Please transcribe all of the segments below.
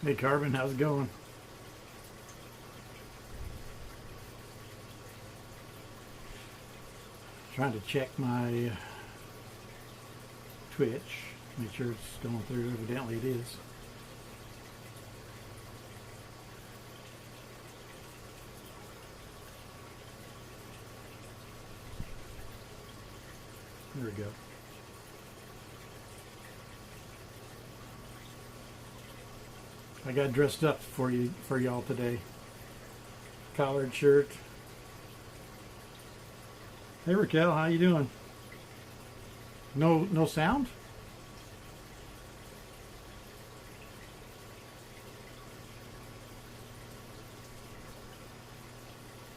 Hey Carbon, how's it going? Trying to check my Twitch, make sure it's going through. Evidently it is. There we go. I got dressed up for y'all today. Collared shirt. Hey Raquel, how you doing? No sound?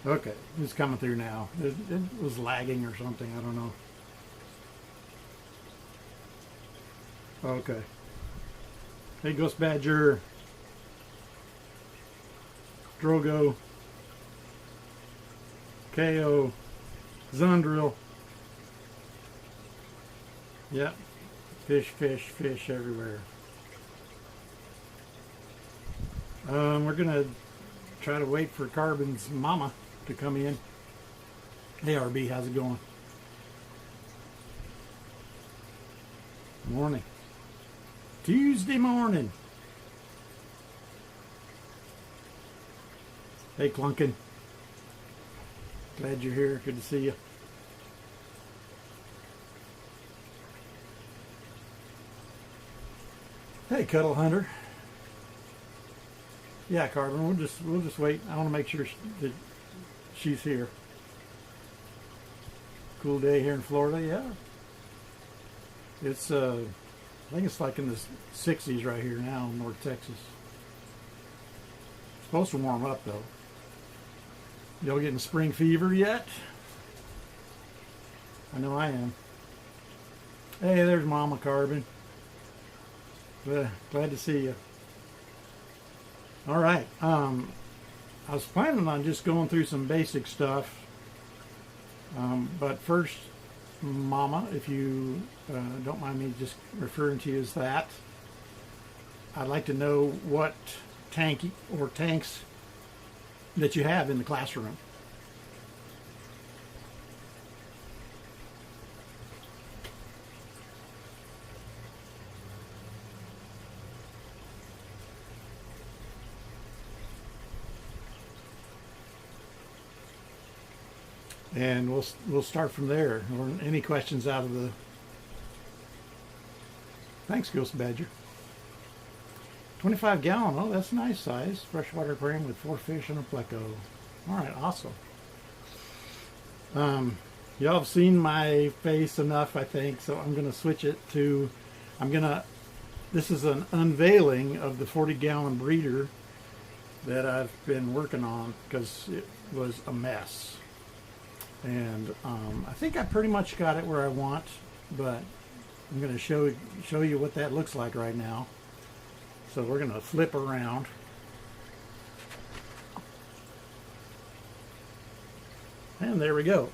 Okay, it's coming through now. It was lagging or something, I don't know. Okay. Hey Ghost Badger, Drogo, KO, Zundrill. Yep. Fish everywhere. We're gonna try to wait for Carbon's mama to come in. Hey RB, how's it going? Morning. Tuesday morning. Hey Clunkin. Glad you're here. Good to see you. Hey Cuddle Hunter. Yeah, Carbon. We'll just wait. I want to make sure that she's here. Cool day here in Florida. Yeah. It's I think it's like in the 60s right here now in North Texas. It's supposed to warm up though. Y'all getting spring fever yet? I know I am. Hey, there's Mama Carbon. Glad to see you. All right. I was planning on just going through some basic stuff. But first, Mama, if you don't mind me just referring to you as that, I'd like to know what tank or tanks that you have in the classroom. And we'll start from there. Or any questions out of the... Thanks, Ghost Badger. 25 gallon. Oh, that's a nice size. Freshwater aquarium with 4 fish and a pleco. All right, awesome. Y'all have seen my face enough, I think, so I'm going to switch it to... This is an unveiling of the 40-gallon breeder that I've been working on because it was a mess. And I think I pretty much got it where I want, but I'm going to show you what that looks like right now. So we're going to flip around. And there we go.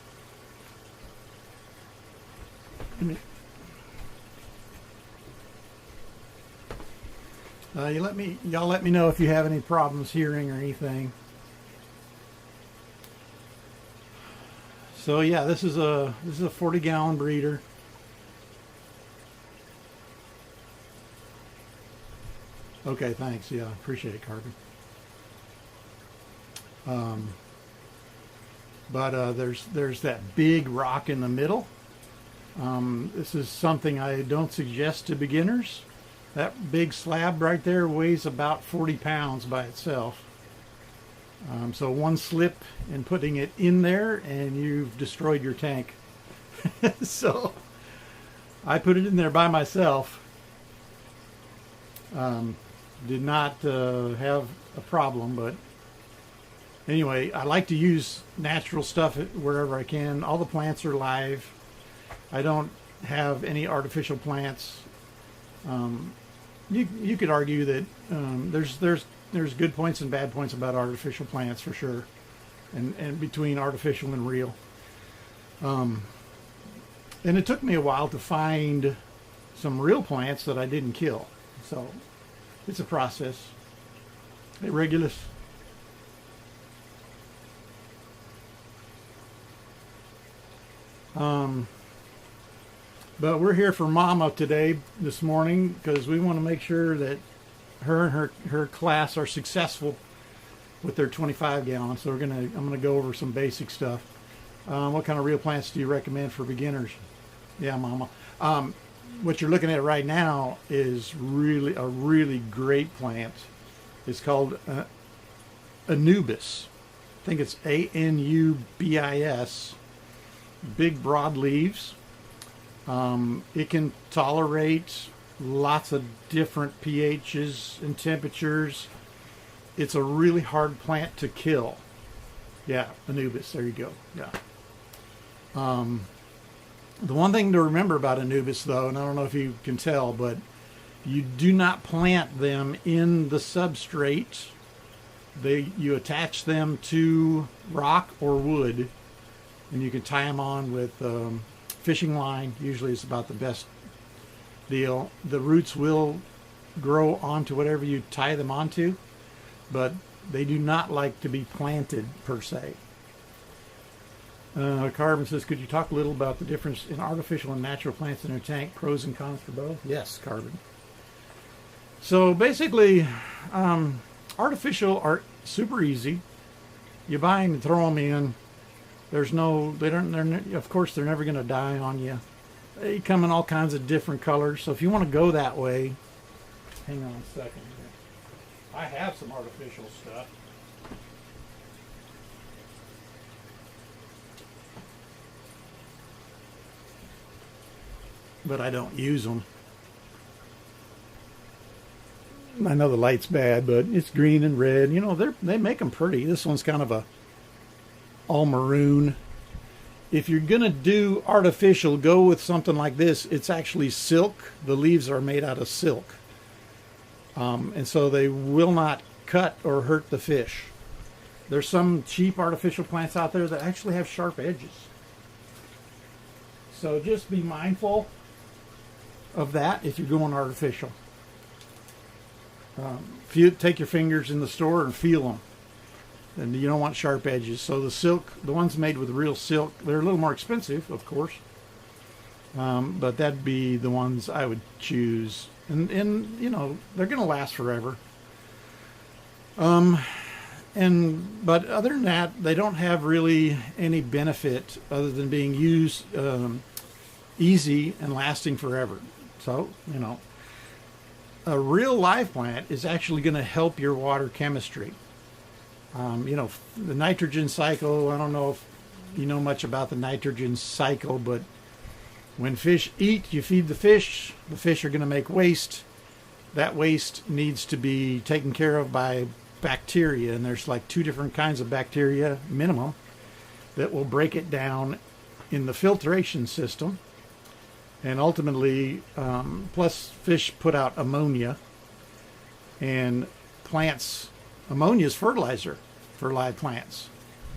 Y'all let me know if you have any problems hearing or anything. So yeah, this is a 40-gallon breeder. Okay, thanks. Yeah, appreciate it, Carbon. There's that big rock in the middle. This is something I don't suggest to beginners. That big slab right there weighs about 40 pounds by itself. So one slip in putting it in there and you've destroyed your tank. So I put it in there by myself. Did not have a problem, but anyway, I like to use natural stuff wherever I can. All the plants are live. I don't have any artificial plants. You could argue that there's good points and bad points about artificial plants for sure, and between artificial and real. And it took me a while to find some real plants that I didn't kill. So it's a process. Hey, Regulus. But we're here for Mama today, this morning, because we want to make sure that her and her class are successful with their 25 gallons. So I'm gonna go over some basic stuff. What kind of real plants do you recommend for beginners? Yeah, Mama. What you're looking at right now is really a really great plant. It's called Anubis. I think it's Anubis. Big broad leaves. It can tolerate lots of different pHs and temperatures. It's a really hard plant to kill. Yeah, Anubis, there you go. Yeah. The one thing to remember about Anubis, though, and I don't know if you can tell, but you do not plant them in the substrate. You attach them to rock or wood, and you can tie them on with fishing line. Usually it's about the best deal. The roots will grow onto whatever you tie them onto, but they do not like to be planted per se. Carbon says, could you talk a little about the difference in artificial and natural plants in your tank, pros and cons for both? Yes, Carbon. So basically, artificial are super easy. You buy them and throw them in. Of course, they're never going to die on you. They come in all kinds of different colors. So if you want to go that way, hang on a second here. I have some artificial stuff. But I don't use them. I know the light's bad, but it's green and red. You know, they make them pretty. This one's kind of a all maroon. If you're gonna do artificial, go with something like this. It's actually silk. The leaves are made out of silk, and so they will not cut or hurt the fish. There's some cheap artificial plants out there that actually have sharp edges. So just be mindful of that if you're going artificial. If you take your fingers in the store and feel them, and you don't want sharp edges. So the silk, the ones made with real silk, they're a little more expensive, of course, but that'd be the ones I would choose. And you know, they're going to last forever. But other than that, they don't have really any benefit other than being used easy and lasting forever. So, you know, a real live plant is actually going to help your water chemistry. You know, the nitrogen cycle, I don't know if you know much about the nitrogen cycle, but when fish eat, you feed the fish are going to make waste. That waste needs to be taken care of by bacteria, and there's like 2 different kinds of bacteria, minimum, that will break it down in the filtration system. And ultimately, plus fish put out ammonia, and plants, ammonia is fertilizer for live plants.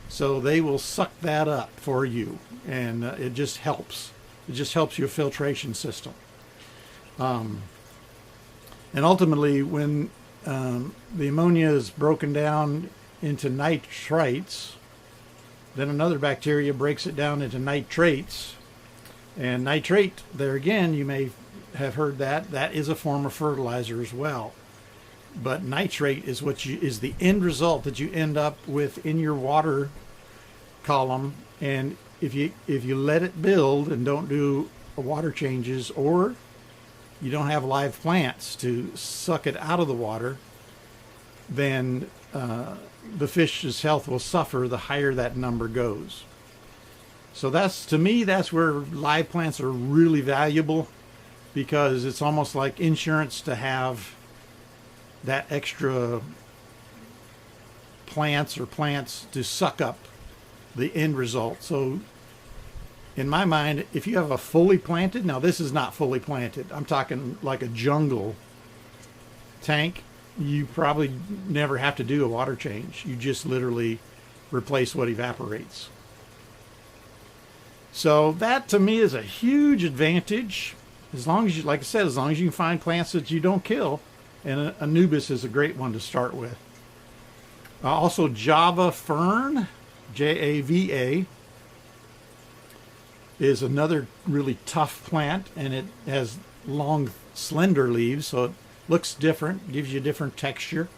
So they will suck that up for you, and it just helps. It just helps your filtration system. And ultimately, when the ammonia is broken down into nitrites, then another bacteria breaks it down into nitrates. And nitrate, there again, you may have heard that is a form of fertilizer as well. But nitrate is is the end result that you end up with in your water column. And if you let it build and don't do water changes, or you don't have live plants to suck it out of the water, then the fish's health will suffer the higher that number goes. So to me, that's where live plants are really valuable, because it's almost like insurance to have that extra plants to suck up the end result. So in my mind, if you have a fully planted, now this is not fully planted, I'm talking like a jungle tank, you probably never have to do a water change. You just literally replace what evaporates. So that to me is a huge advantage, as long as you, like I said, as long as you can find plants that you don't kill. And Anubis is a great one to start with. Also, Java fern, Java, is another really tough plant, and it has long, slender leaves, so it looks different, gives you a different texture.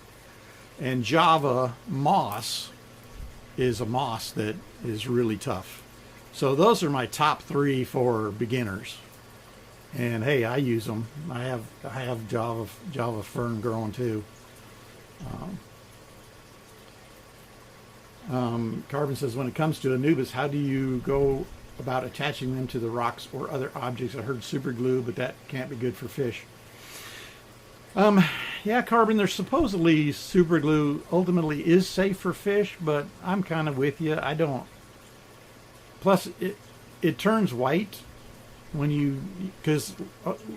And Java moss is a moss that is really tough. So those are my top three for beginners. And hey, I use them. I have Java fern growing too. Carbon says, when it comes to Anubis, how do you go about attaching them to the rocks or other objects? I heard super glue, but that can't be good for fish. Yeah, Carbon, there's supposedly super glue ultimately is safe for fish, but I'm kind of with you. I don't. Plus, it turns white when you, because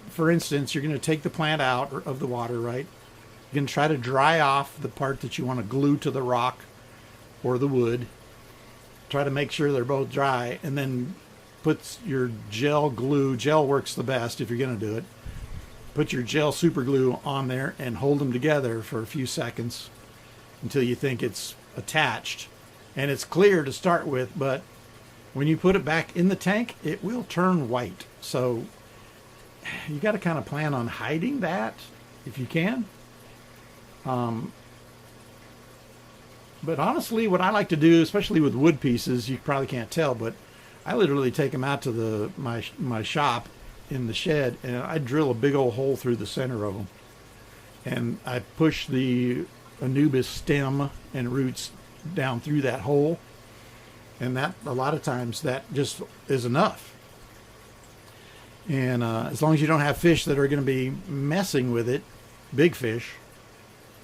for instance, you're going to take the plant out of the water, right? You're going to try to dry off the part that you want to glue to the rock or the wood. Try to make sure they're both dry, and then put your gel glue. Gel works the best if you're going to do it. Put your gel super glue on there and hold them together for a few seconds until you think it's attached. And it's clear to start with, but when you put it back in the tank, it will turn white. So you got to kind of plan on hiding that if you can. But honestly, what I like to do, especially with wood pieces, you probably can't tell, but I literally take them out to my shop in the shed, and I drill a big old hole through the center of them. And I push the Anubis stem and roots down through that hole. And that, a lot of times, that just is enough. And as long as you don't have fish that are going to be messing with it, big fish,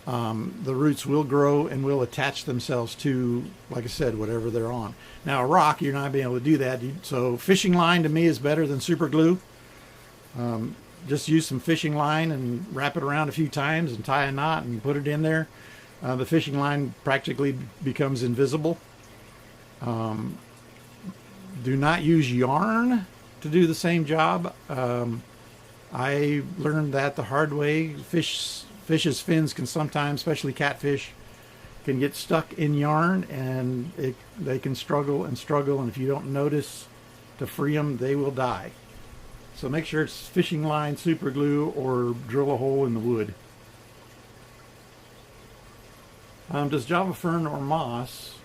the roots will grow and will attach themselves to, like I said, whatever they're on. Now, a rock, you're not being able to do that. So fishing line to me is better than super glue. Just use some fishing line and wrap it around a few times and tie a knot and put it in there. The fishing line practically becomes invisible. Do not use yarn to do the same job. I learned that the hard way. Fish's fins can sometimes, especially catfish, can get stuck in yarn, and they can struggle and struggle, and if you don't notice to free them, they will die. So make sure it's fishing line, super glue, or drill a hole in the wood. Does Java fern or moss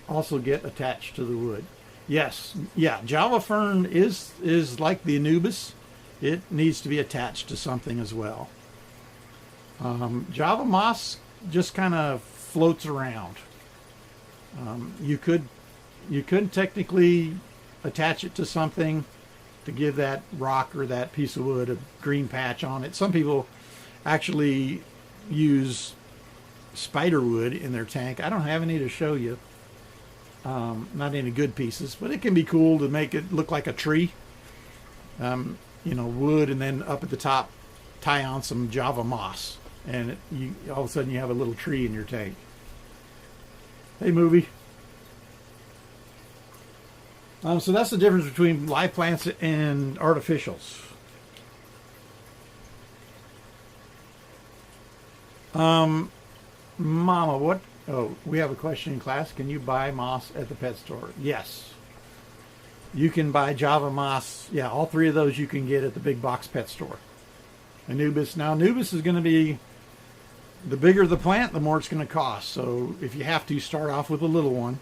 also get attached to the wood? Yes. Yeah, Java fern is like the Anubis. It needs to be attached to something as well. Java moss just kind of floats around. You could technically attach it to something to give that rock or that piece of wood a green patch on it. Some people actually use spider wood in their tank. I don't have any to show you. Not any good pieces, but it can be cool to make it look like a tree. Wood, and then up at the top tie on some Java moss, and all of a sudden you have a little tree in your tank. Hey, movie. So that's the difference between live plants and artificials. Mama, what? Oh, we have a question in class. Can you buy moss at the pet store? Yes. You can buy Java moss. Yeah, all three of those you can get at the big box pet store. Anubis. Now, Anubis is going to be, the bigger the plant, the more it's going to cost. So if you have to, start off with a little one.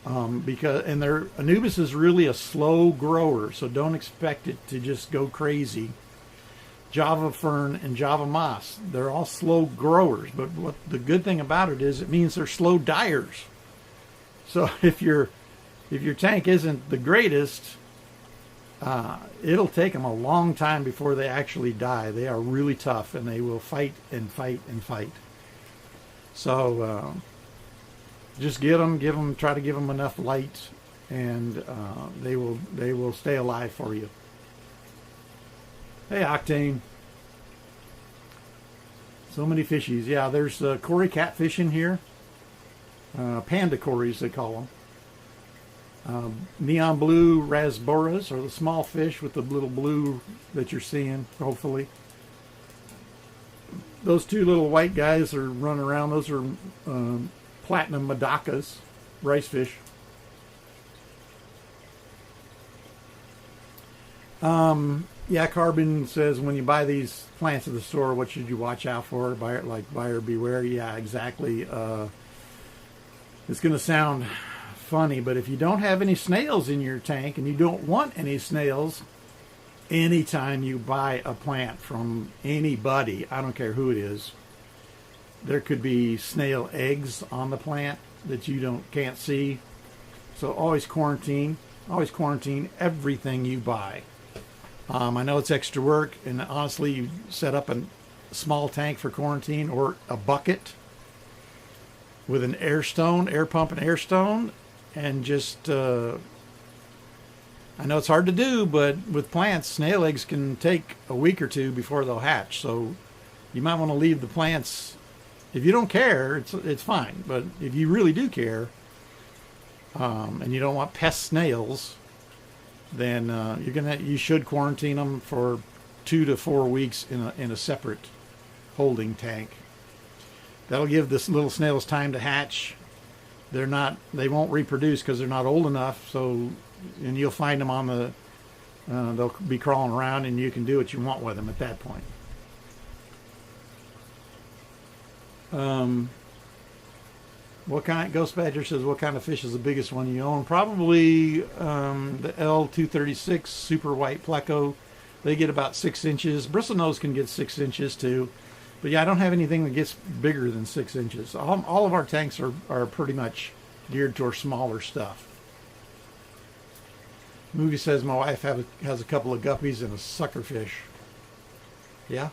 Anubis is really a slow grower, so don't expect it to just go crazy. Java fern and Java moss, they're all slow growers, but what the good thing about it is it means they're slow diers. So if your tank isn't the greatest, it'll take them a long time before they actually die. They are really tough, and they will fight and fight and fight. So just try to give them enough light, and they will stay alive for you. Hey, Octane. So many fishies. Yeah, there's Cory catfish in here. Panda Corys, they call them. Neon blue rasboras are the small fish with the little blue that you're seeing, hopefully. those two little white guys are running around. Those are platinum Madakas, rice fish. Yeah, Carbon says, when you buy these plants at the store, what should you watch out for? Buyer beware. Yeah, exactly. It's going to sound funny, but if you don't have any snails in your tank and you don't want any snails, anytime you buy a plant from anybody, I don't care who it is, there could be snail eggs on the plant that you can't see. So always quarantine everything you buy. I know it's extra work, and honestly, you set up a small tank for quarantine or a bucket with an air pump and air stone, and just, I know it's hard to do, but with plants, snail eggs can take a week or two before they'll hatch. So you might want to leave the plants. If you don't care, it's fine. But if you really do care, and you don't want pest snails, then you should quarantine them for 2 to 4 weeks in a separate holding tank. That'll give the little snails time to hatch. They won't reproduce because they're not old enough. So, and you'll find them on they'll be crawling around, and you can do what you want with them at that point. Ghost Badger says, what kind of fish is the biggest one you own? Probably the L236 super white pleco. They get about 6 inches. Bristlenose can get 6 inches too. But yeah, I don't have anything that gets bigger than 6 inches. All of our tanks are pretty much geared towards smaller stuff. Movie says, my wife has a couple of guppies and a suckerfish. Yeah.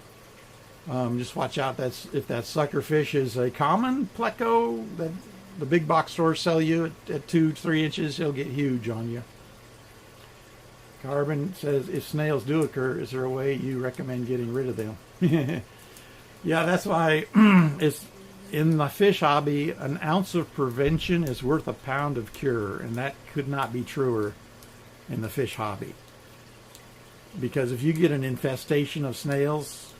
Just watch out if that suckerfish is a common pleco that the big box stores sell you at 2-3 inches, he'll get huge on you. Carbon says, if snails do occur, is there a way you recommend getting rid of them? Yeah, that's why it's in the fish hobby, an ounce of prevention is worth a pound of cure, and that could not be truer in the fish hobby. Because if you get an infestation of snails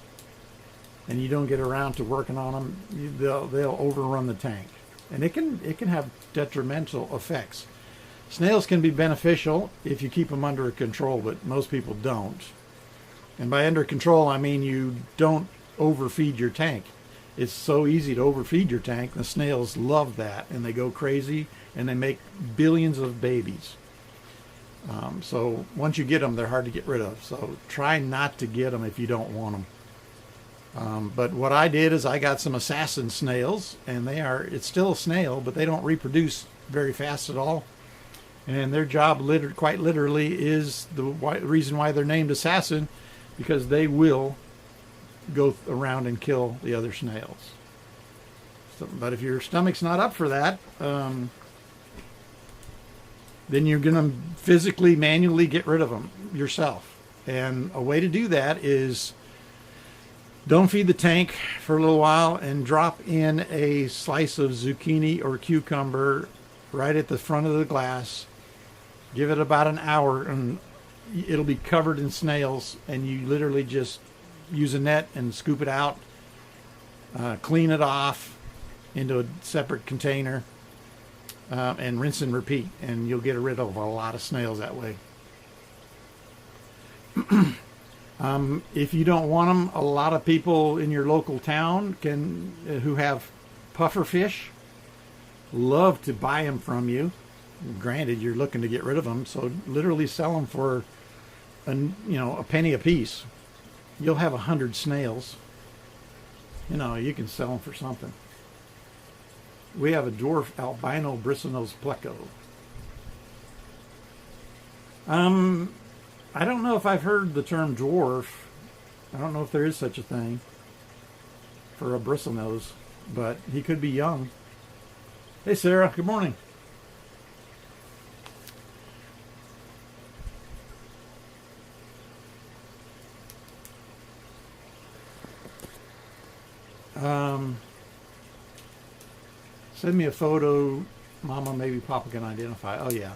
and you don't get around to working on them, they'll overrun the tank, and it can have detrimental effects. Snails can be beneficial if you keep them under control, but most people don't. And by under control, I mean you don't overfeed your tank. It's so easy to overfeed your tank. The snails love that, and they go crazy, and they make billions of babies. So once you get them, they're hard to get rid of. So try not to get them if you don't want them. But what I did is I got some assassin snails, and it's still a snail, but they don't reproduce very fast at all. And their job, quite literally, is the reason why they're named assassin, because they will go around and kill the other snails. But if your stomach's not up for that, then you're going to physically, manually get rid of them yourself. And a way to do that is don't feed the tank for a little while and drop in a slice of zucchini or cucumber right at the front of the glass. Give it about an hour, and it'll be covered in snails, and you literally just use a net and scoop it out, clean it off into a separate container, and rinse and repeat, and you'll get rid of a lot of snails that way. If you don't want them, a lot of people in your local town who have puffer fish love to buy them from you. Granted, you're looking to get rid of them, so literally sell them for a penny a piece. You'll have 100 snails. You can sell them for something. We have a dwarf albino bristlenose pleco. I don't know if I've heard the term dwarf. I don't know if there is such a thing for a bristlenose, but he could be young. Hey, Sarah. Good morning. Send me a photo, Mama. Maybe Papa can identify. Oh yeah.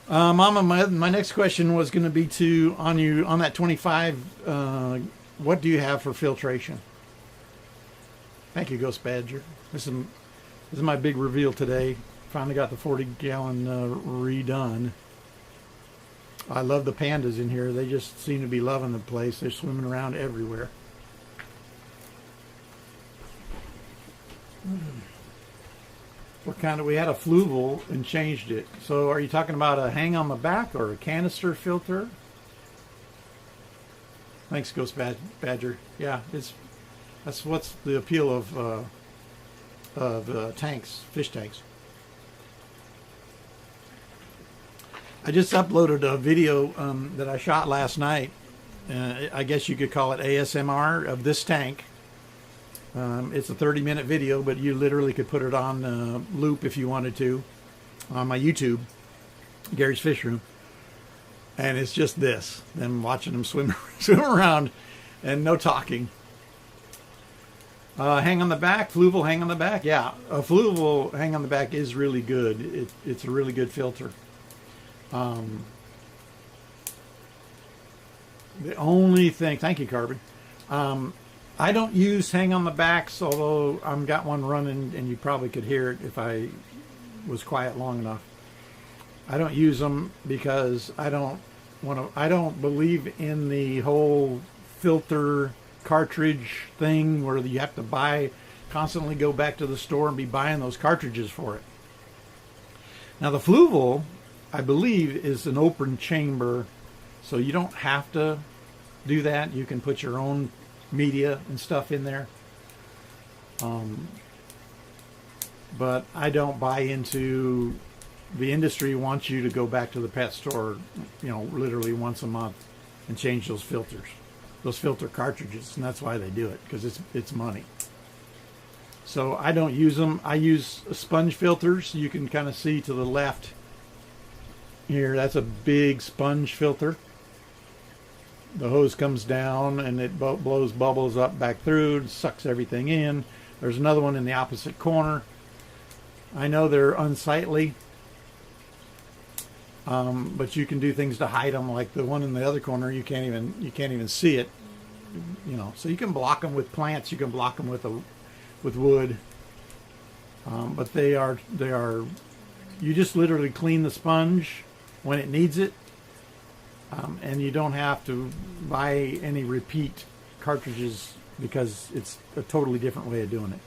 Mama, my next question was going to be on that 25 what do you have for filtration? Thank you, Ghost Badger. This is my big reveal today. Finally got the 40-gallon redone. I love the pandas in here. They just seem to be loving the place. They're swimming around everywhere. What kind of, we had a Fluval and changed it. So are you talking about a hang on the back or a canister filter? Thanks, Ghost Badger. Yeah, that's what's the appeal of tanks, fish tanks. I just uploaded a video that I shot last night. I guess you could call it ASMR of this tank. It's a 30-minute video, but you literally could put it on loop if you wanted to on my YouTube, Gary's Fish Room. And it's just this, them watching them swim around and no talking. Hang on the back, Fluval hang on the back. Yeah, a Fluval hang on the back is really good. It's a really good filter. The only thing, thank you, Carbon. I don't use hang on the backs, although I've got one running and you probably could hear it if I was quiet long enough. I don't use them because I don't believe in the whole filter cartridge thing where you have to constantly go back to the store and be buying those cartridges for it. Now the Fluval, I believe, is an open chamber, so you don't have to do that. You can put your own media and stuff in there. But I don't buy into the industry wants you to go back to the pet store, literally once a month and change those filters, those filter cartridges, and that's why they do it, because it's money. So I don't use them. I use sponge filters. You can kind of see to the left here, that's a big sponge filter. The hose comes down and it blows bubbles up back through, sucks everything in. There's another one in the opposite corner. I know they're unsightly, but you can do things to hide them. Like the one in the other corner, you can't even see it. So you can block them with plants. You can block them with wood. But they are. You just literally clean the sponge when it needs it, and you don't have to buy any repeat cartridges because it's a totally different way of doing it.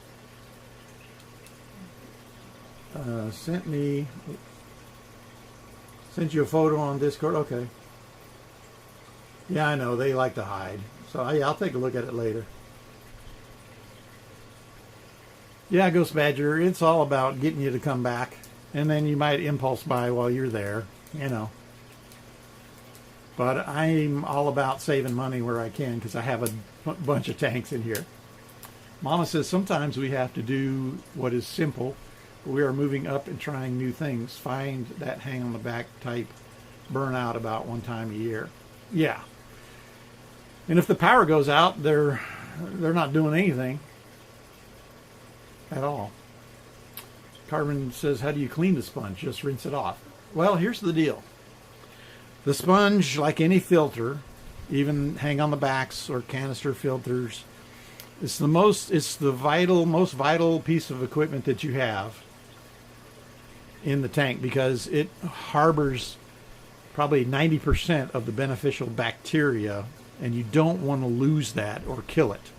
Sent you a photo on Discord. Okay. Yeah, I know they like to hide, so I'll take a look at it later. Yeah, Ghost Badger, it's all about getting you to come back, and then you might impulse buy while you're there, But I'm all about saving money where I can because I have a bunch of tanks in here. Mama says sometimes we have to do what is simple. We are moving up and trying new things. Find that hang on the back type burnout about one time a year. Yeah. And if the power goes out, they're not doing anything at all. Carmen says, how do you clean the sponge? Just rinse it off. Well, here's the deal. The sponge, like any filter, even hang on the backs or canister filters, it's the most vital piece of equipment that you have in the tank because it harbors probably 90% of the beneficial bacteria, and you don't want to lose that or kill it.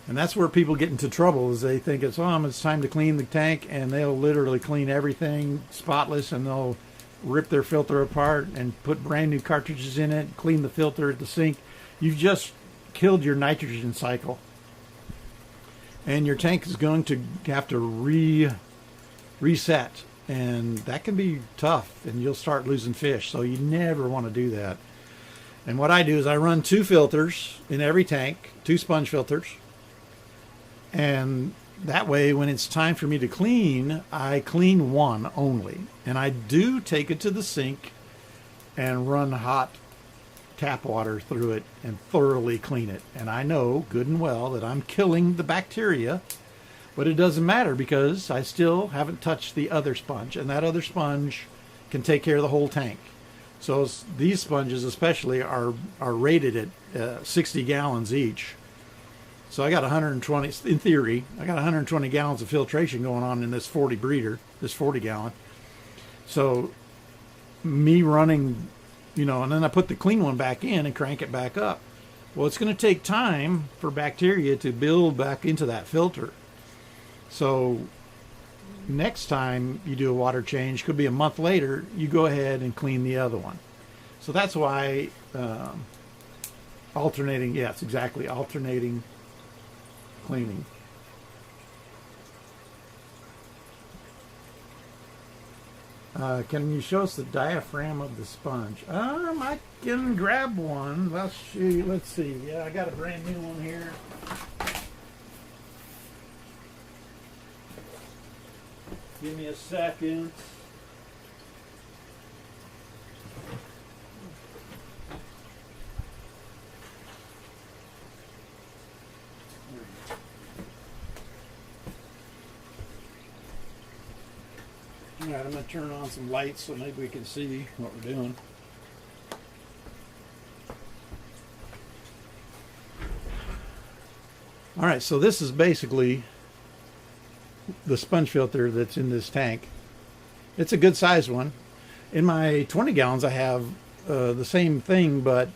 And that's where people get into trouble is they think it's time to clean the tank, and they'll literally clean everything spotless, and they'll rip their filter apart and put brand new cartridges in it, clean the filter at the sink. You've just killed your nitrogen cycle. And your tank is going to have to reset, and that can be tough, and you'll start losing fish, so you never want to do that. And what I do is I run 2 filters in every tank, 2 sponge filters, and that way when it's time for me to clean, I clean one only. And I do take it to the sink and run hot tap water through it and thoroughly clean it. And I know good and well that I'm killing the bacteria, but it doesn't matter because I still haven't touched the other sponge, and that other sponge can take care of the whole tank. So these sponges especially are rated at 60 gallons each. So I got 120, in theory, I got 120 gallons of filtration going on in this 40 breeder, this 40 gallon. So me running, and then I put the clean one back in and crank it back up. Well, it's going to take time for bacteria to build back into that filter. So next time you do a water change, could be a month later, you go ahead and clean the other one. So that's why alternating, yes, exactly, alternating cleaning. Can you show us the diaphragm of the sponge? I can grab one. Let's see. Yeah, I got a brand new one here. Give me a second. All right, I'm going to turn on some lights so maybe we can see what we're doing. All right, so this is basically the sponge filter that's in this tank. It's a good sized one. In my 20 gallons, I have the same thing, but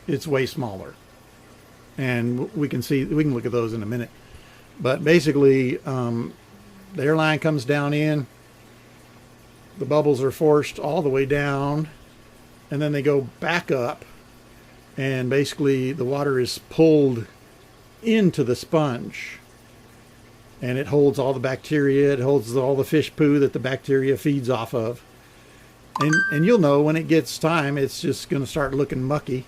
it's way smaller. And we can look at those in a minute. But basically, the airline comes down in, the bubbles are forced all the way down, and then they go back up, and basically the water is pulled into the sponge, and it holds all the bacteria, it holds all the fish poo that the bacteria feeds off of. And you'll know when it gets time, it's just going to start looking mucky.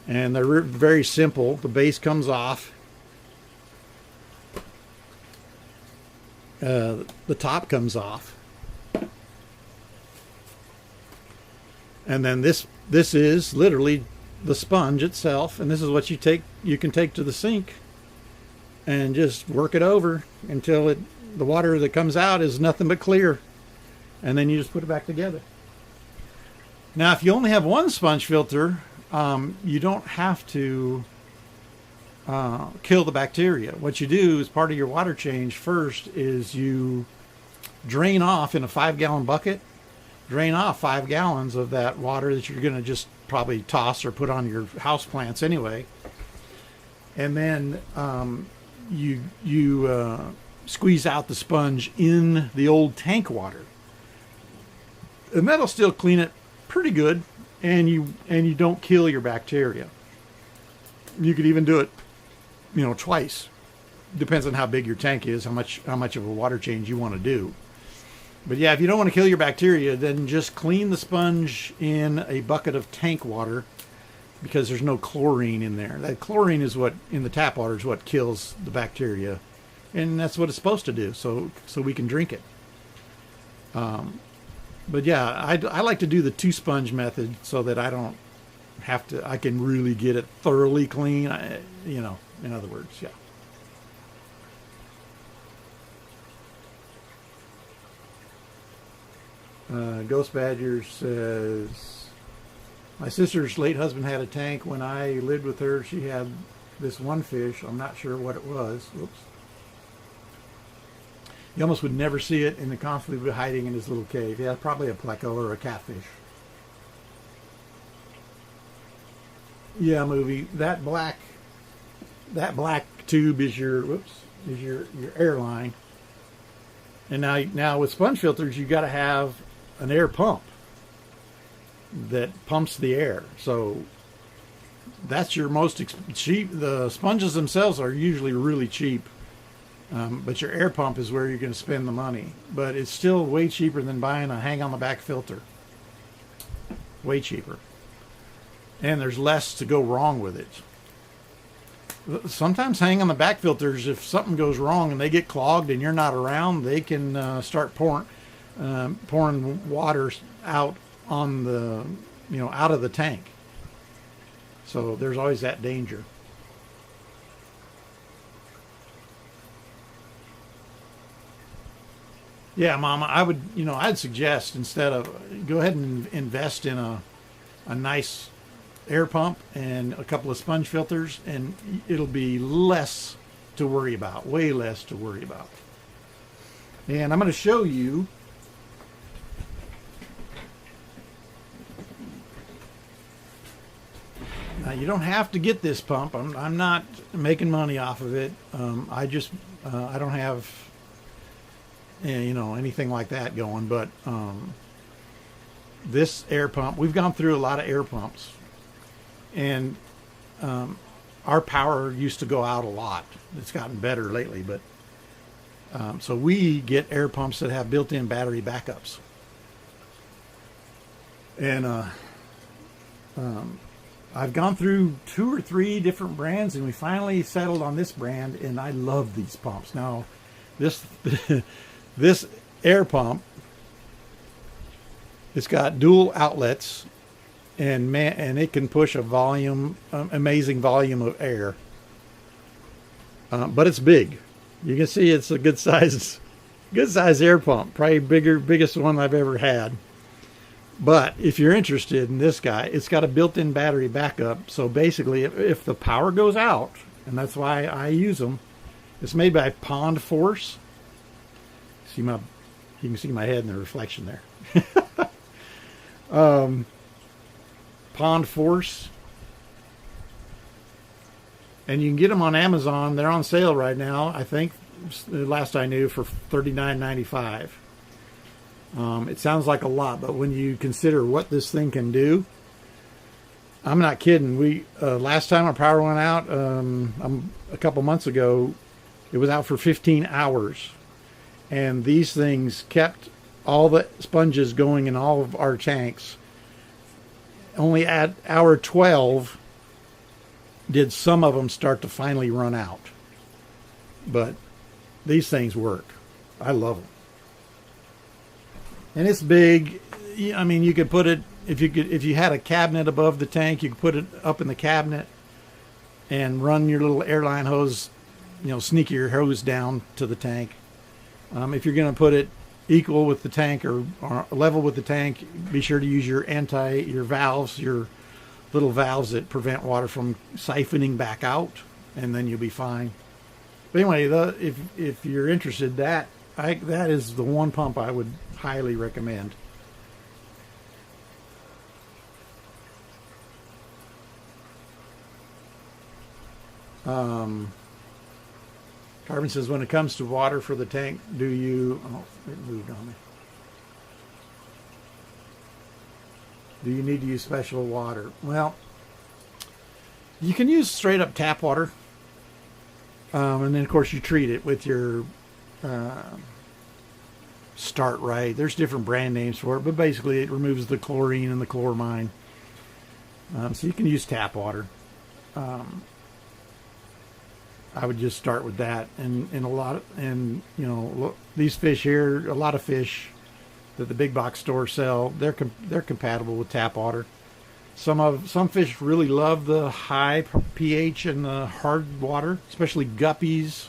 And they're very simple. The base comes off. The top comes off. And then this is literally the sponge itself, and this is what you can take to the sink and just work it over until the water that comes out is nothing but clear, and then you just put it back together. Now, if you only have one sponge filter, you don't have to kill the bacteria. What you do as part of your water change first is you drain off in a 5-gallon bucket. Drain off 5 gallons of that water that you're going to just probably toss or put on your house plants anyway. And then you squeeze out the sponge in the old tank water. And that'll still clean it pretty good, and you don't kill your bacteria. You could even do it, twice. Depends on how big your tank is, how much of a water change you want to do. But yeah, if you don't want to kill your bacteria, then just clean the sponge in a bucket of tank water, because there's no chlorine in there. That chlorine is what, in the tap water, is what kills the bacteria. And that's what it's supposed to do, so we can drink it. But yeah, I like to do the 2-sponge method so that I don't have to, I can really get it thoroughly clean, in other words, yeah. Ghost Badger says, my sister's late husband had a tank. When I lived with her, she had this one fish. I'm not sure what it was. Whoops. You almost would never see it, and it constantly would be hiding in his little cave. Yeah, probably a pleco or a catfish. Yeah, movie. That black tube is your airline. And now with sponge filters, you got to have an air pump that pumps the air. So that's your most cheap. The sponges themselves are usually really cheap, but your air pump is where you're going to spend the money. But it's still way cheaper than buying a hang-on-the-back filter. Way cheaper. And there's less to go wrong with it. Sometimes hang-on-the-back filters, if something goes wrong and they get clogged and you're not around, they can start pouring water out on the, out of the tank. So there's always that danger. Yeah, Mama, I'd suggest instead of go ahead and invest in a nice air pump and a couple of sponge filters, and it'll be less to worry about, way less to worry about. And I'm going to show you now. You don't have to get this pump. I'm not making money off of it. I don't have anything like that going, but this air pump, we've gone through a lot of air pumps, and our power used to go out a lot. It's gotten better lately, but so we get air pumps that have built-in battery backups. And I've gone through 2 or 3 different brands, and we finally settled on this brand, and I love these pumps. Now, this this air pump, it's got dual outlets, and it can push a amazing volume of air. But it's big. You can see it's a good size air pump, probably biggest one I've ever had. But if you're interested in this guy, it's got a built-in battery backup. So basically, if the power goes out, and that's why I use them, it's made by Pond Force. You can see my head in the reflection there. Pond Force. And you can get them on Amazon. They're on sale right now. I think the last I knew for $39.95. It sounds like a lot, but when you consider what this thing can do, I'm not kidding. We last time our power went out a couple months ago, it was out for 15 hours, and these things kept all the sponges going in all of our tanks. Only at hour 12 did some of them start to finally run out. But these things work. I love them. And it's big. I mean, you could put it, if you had a cabinet above the tank, you could put it up in the cabinet and run your little airline hose, sneak your hose down to the tank. If you're going to put it equal with the tank or level with the tank, be sure to use your valves, your little valves that prevent water from siphoning back out, and then you'll be fine. But anyway, if you're interested, that is the one pump I would highly recommend. Carbon says, when it comes to water for the tank, do you... Oh, it moved on me. Do you need to use special water? Well, you can use straight up tap water. And then, of course, you treat it with your Start Right. There's different brand names for it, but basically it removes the chlorine and the chloramine. So you can use tap water. I would just start with that, and these fish here, a lot of fish that the big box stores sell, they're compatible with tap water. Some fish really love the high pH and the hard water, especially guppies.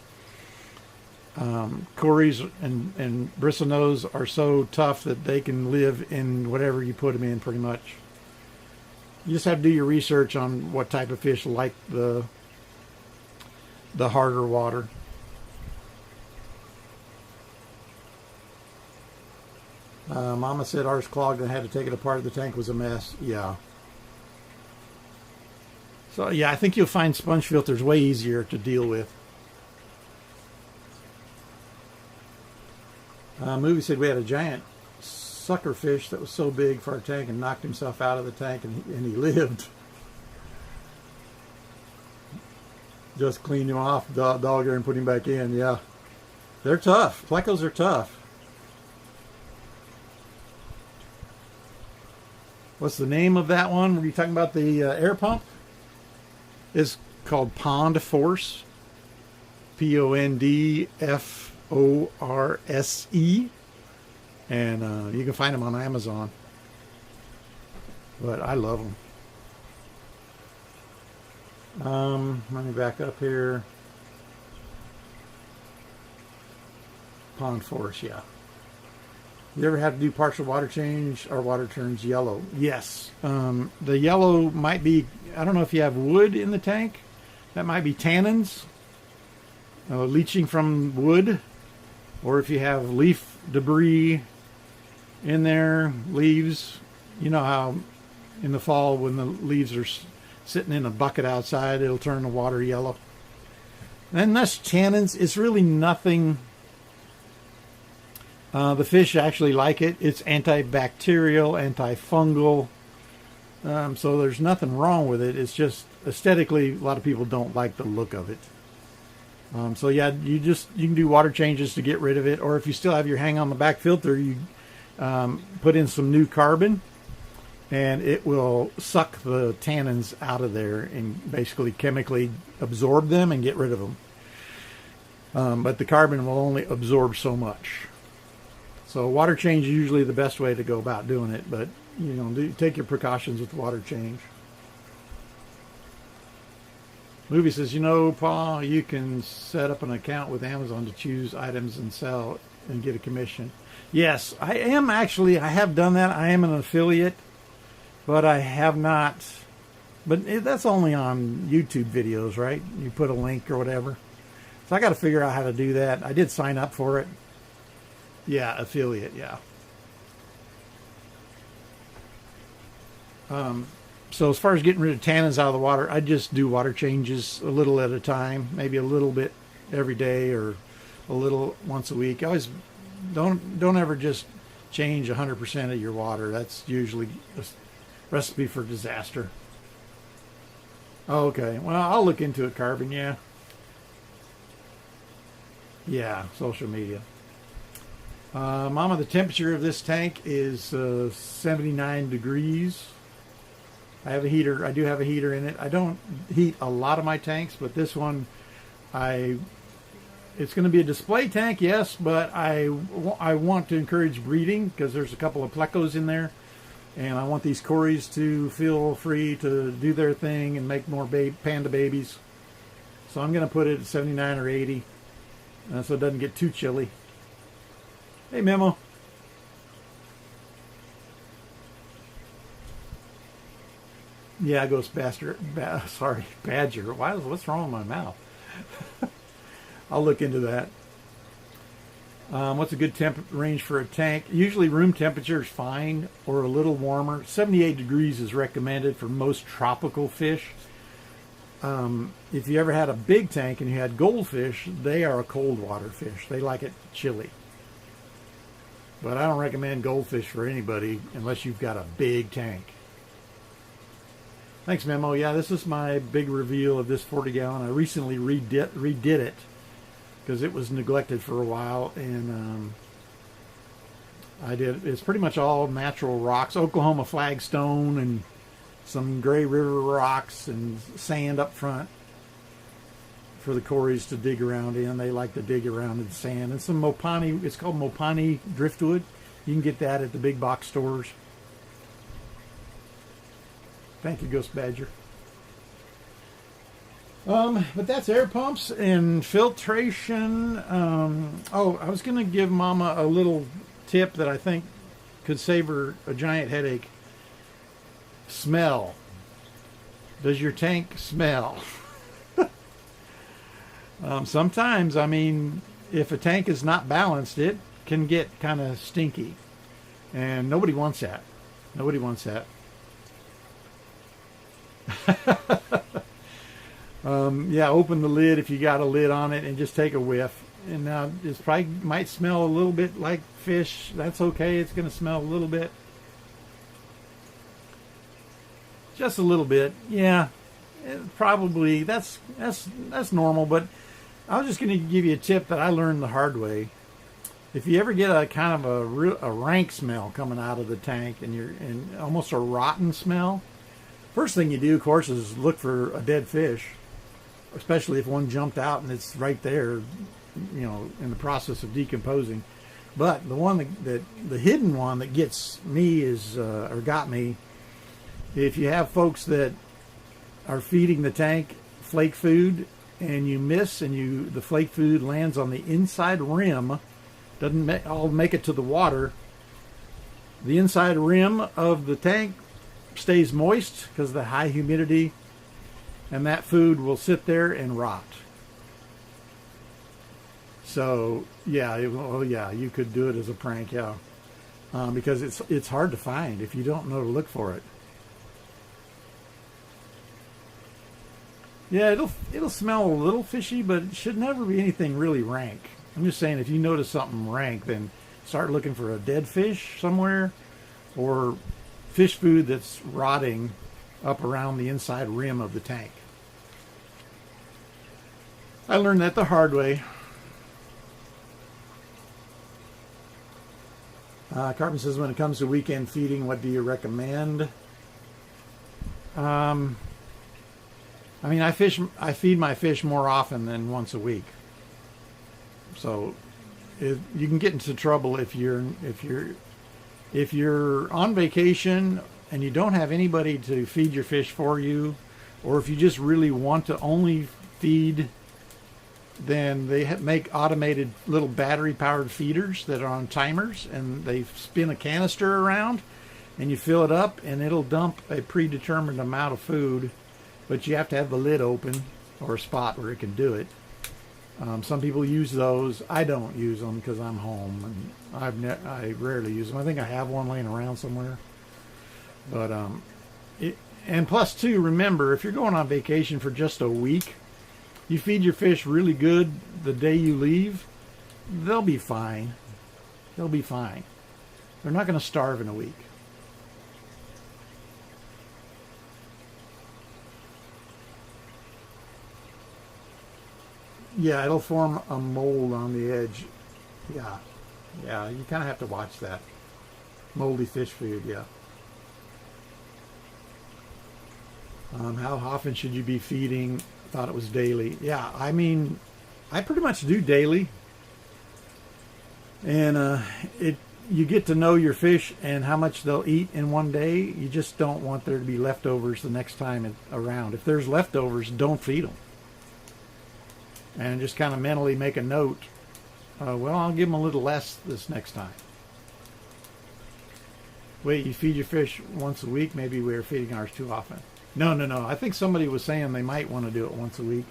Cories and bristlenose are so tough that they can live in whatever you put them in, pretty much. You just have to do your research on what type of fish like the harder water. Mama said ours clogged and had to take it apart. The tank was a mess. Yeah. So yeah, I think you'll find sponge filters way easier to deal with. Movie said we had a giant sucker fish that was so big for our tank and knocked himself out of the tank, and he lived. Just cleaned him off, dog and put him back in. Yeah, they're tough. Plecos are tough. What's the name of that one? Were you talking about the air pump? It's called Pond Force. PONDFORSE. And you can find them on Amazon. But I love them. Let me back up here. Pond Force, yeah. You ever have to do partial water change? Our water turns yellow. Yes. The yellow might be, I don't know if you have wood in the tank. That might be tannins, leaching from wood. Or if you have leaf debris in there, leaves. You know how in the fall when the leaves are sitting in a bucket outside, it'll turn the water yellow. And that's tannins. It's really nothing. The fish actually like it. It's antibacterial, antifungal. So there's nothing wrong with it. It's just aesthetically, a lot of people don't like the look of it. So yeah, you can do water changes to get rid of it. Or if you still have your hang on the back filter, you put in some new carbon, and it will suck the tannins out of there and basically chemically absorb them and get rid of them. But the carbon will only absorb so much. So water change is usually the best way to go about doing it, but take your precautions with water change. Movie says, Paul, you can set up an account with Amazon to choose items and sell and get a commission. Yes, I have done that. I am an affiliate, but I have not. But that's only on YouTube videos, right? You put a link or whatever. So I got to figure out how to do that. I did sign up for it. Yeah, affiliate, yeah. So as far as getting rid of tannins out of the water, I just do water changes a little at a time, maybe a little bit every day or a little once a week. I always don't ever just change 100% of your water. That's usually a recipe for disaster. Okay, well, I'll look into it, Carbon, yeah. Yeah, social media. Mama, the temperature of this tank is 79 degrees. I do have a heater in it. I don't heat a lot of my tanks, but this one, it's going to be a display tank, yes, but I want to encourage breeding because there's a couple of plecos in there, and I want these cories to feel free to do their thing and make more panda babies. So I'm going to put it at 79 or 80, so it doesn't get too chilly. Hey, Memo. Yeah, Ghost Badger. Badger. What's wrong with my mouth? I'll look into that. What's a good temp range for a tank? Usually room temperature is fine or a little warmer. 78 degrees is recommended for most tropical fish. If you ever had a big tank and you had goldfish, they are a cold water fish. They like it chilly. But I don't recommend goldfish for anybody unless you've got a big tank. Thanks, Memo. Yeah, this is my big reveal of this 40-gallon. I recently redid it because it was neglected for a while, and it's pretty much all natural rocks, Oklahoma flagstone and some Gray River rocks and sand up front for the cories to dig around in. They like to dig around in sand. And some Mopani, it's called Mopani driftwood. You can get that at the big box stores. Thank you, Ghost Badger. But that's air pumps and filtration. I was going to give Mama a little tip that I think could save her a giant headache. Smell. Does your tank smell? Sometimes, if a tank is not balanced, it can get kind of stinky. And nobody wants that. Nobody wants that. Open the lid if you got a lid on it and just take a whiff. And now it probably might smell a little bit like fish. That's okay. It's going to smell a little bit. Just a little bit. Yeah. Probably that's normal, but I was just going to give you a tip that I learned the hard way. If you ever get a kind of a rank smell coming out of the tank and almost a rotten smell, first thing you do, of course, is look for a dead fish, especially if one jumped out and it's right there, in the process of decomposing. But the hidden one that gets me got me, if you have folks that are feeding the tank flake food and you miss and the flake food lands on the inside rim, doesn't all make it to the water, The inside rim of the tank stays moist because of the high humidity, and that food will sit there and rot. So yeah, you could do it as a prank, yeah, because it's hard to find if you don't know to look for it. Yeah, it'll smell a little fishy, but it should never be anything really rank. I'm just saying, if you notice something rank, then start looking for a dead fish somewhere, or fish food that's rotting up around the inside rim of the tank. I learned that the hard way. Carpin says, when it comes to weekend feeding, what do you recommend? I mean, I feed my fish more often than once a week. So you can get into trouble if you're on vacation and you don't have anybody to feed your fish for you, or if you just really want to only feed, then they make automated little battery-powered feeders that are on timers, and they spin a canister around, and you fill it up, and it'll dump a predetermined amount of food, but you have to have the lid open or a spot where it can do it. Some people use those. I don't use them because I'm home, and I rarely use them. I think I have one laying around somewhere. But and plus too, remember, if you're going on vacation for just a week, you feed your fish really good the day you leave, they'll be fine. They'll be fine. They're not going to starve in a week. Yeah, it'll form a mold on the edge. Yeah, you kind of have to watch that. Moldy fish food, yeah. How often should you be feeding? Thought it was daily. Yeah, I mean, I pretty much do daily. And you get to know your fish and how much they'll eat in one day. You just don't want there to be leftovers the next time around. If there's leftovers, don't feed them. And just kind of mentally make a note. Well, I'll give them a little less this next time. Wait, you feed your fish once a week? Maybe we're feeding ours too often. No. I think somebody was saying they might want to do it once a week.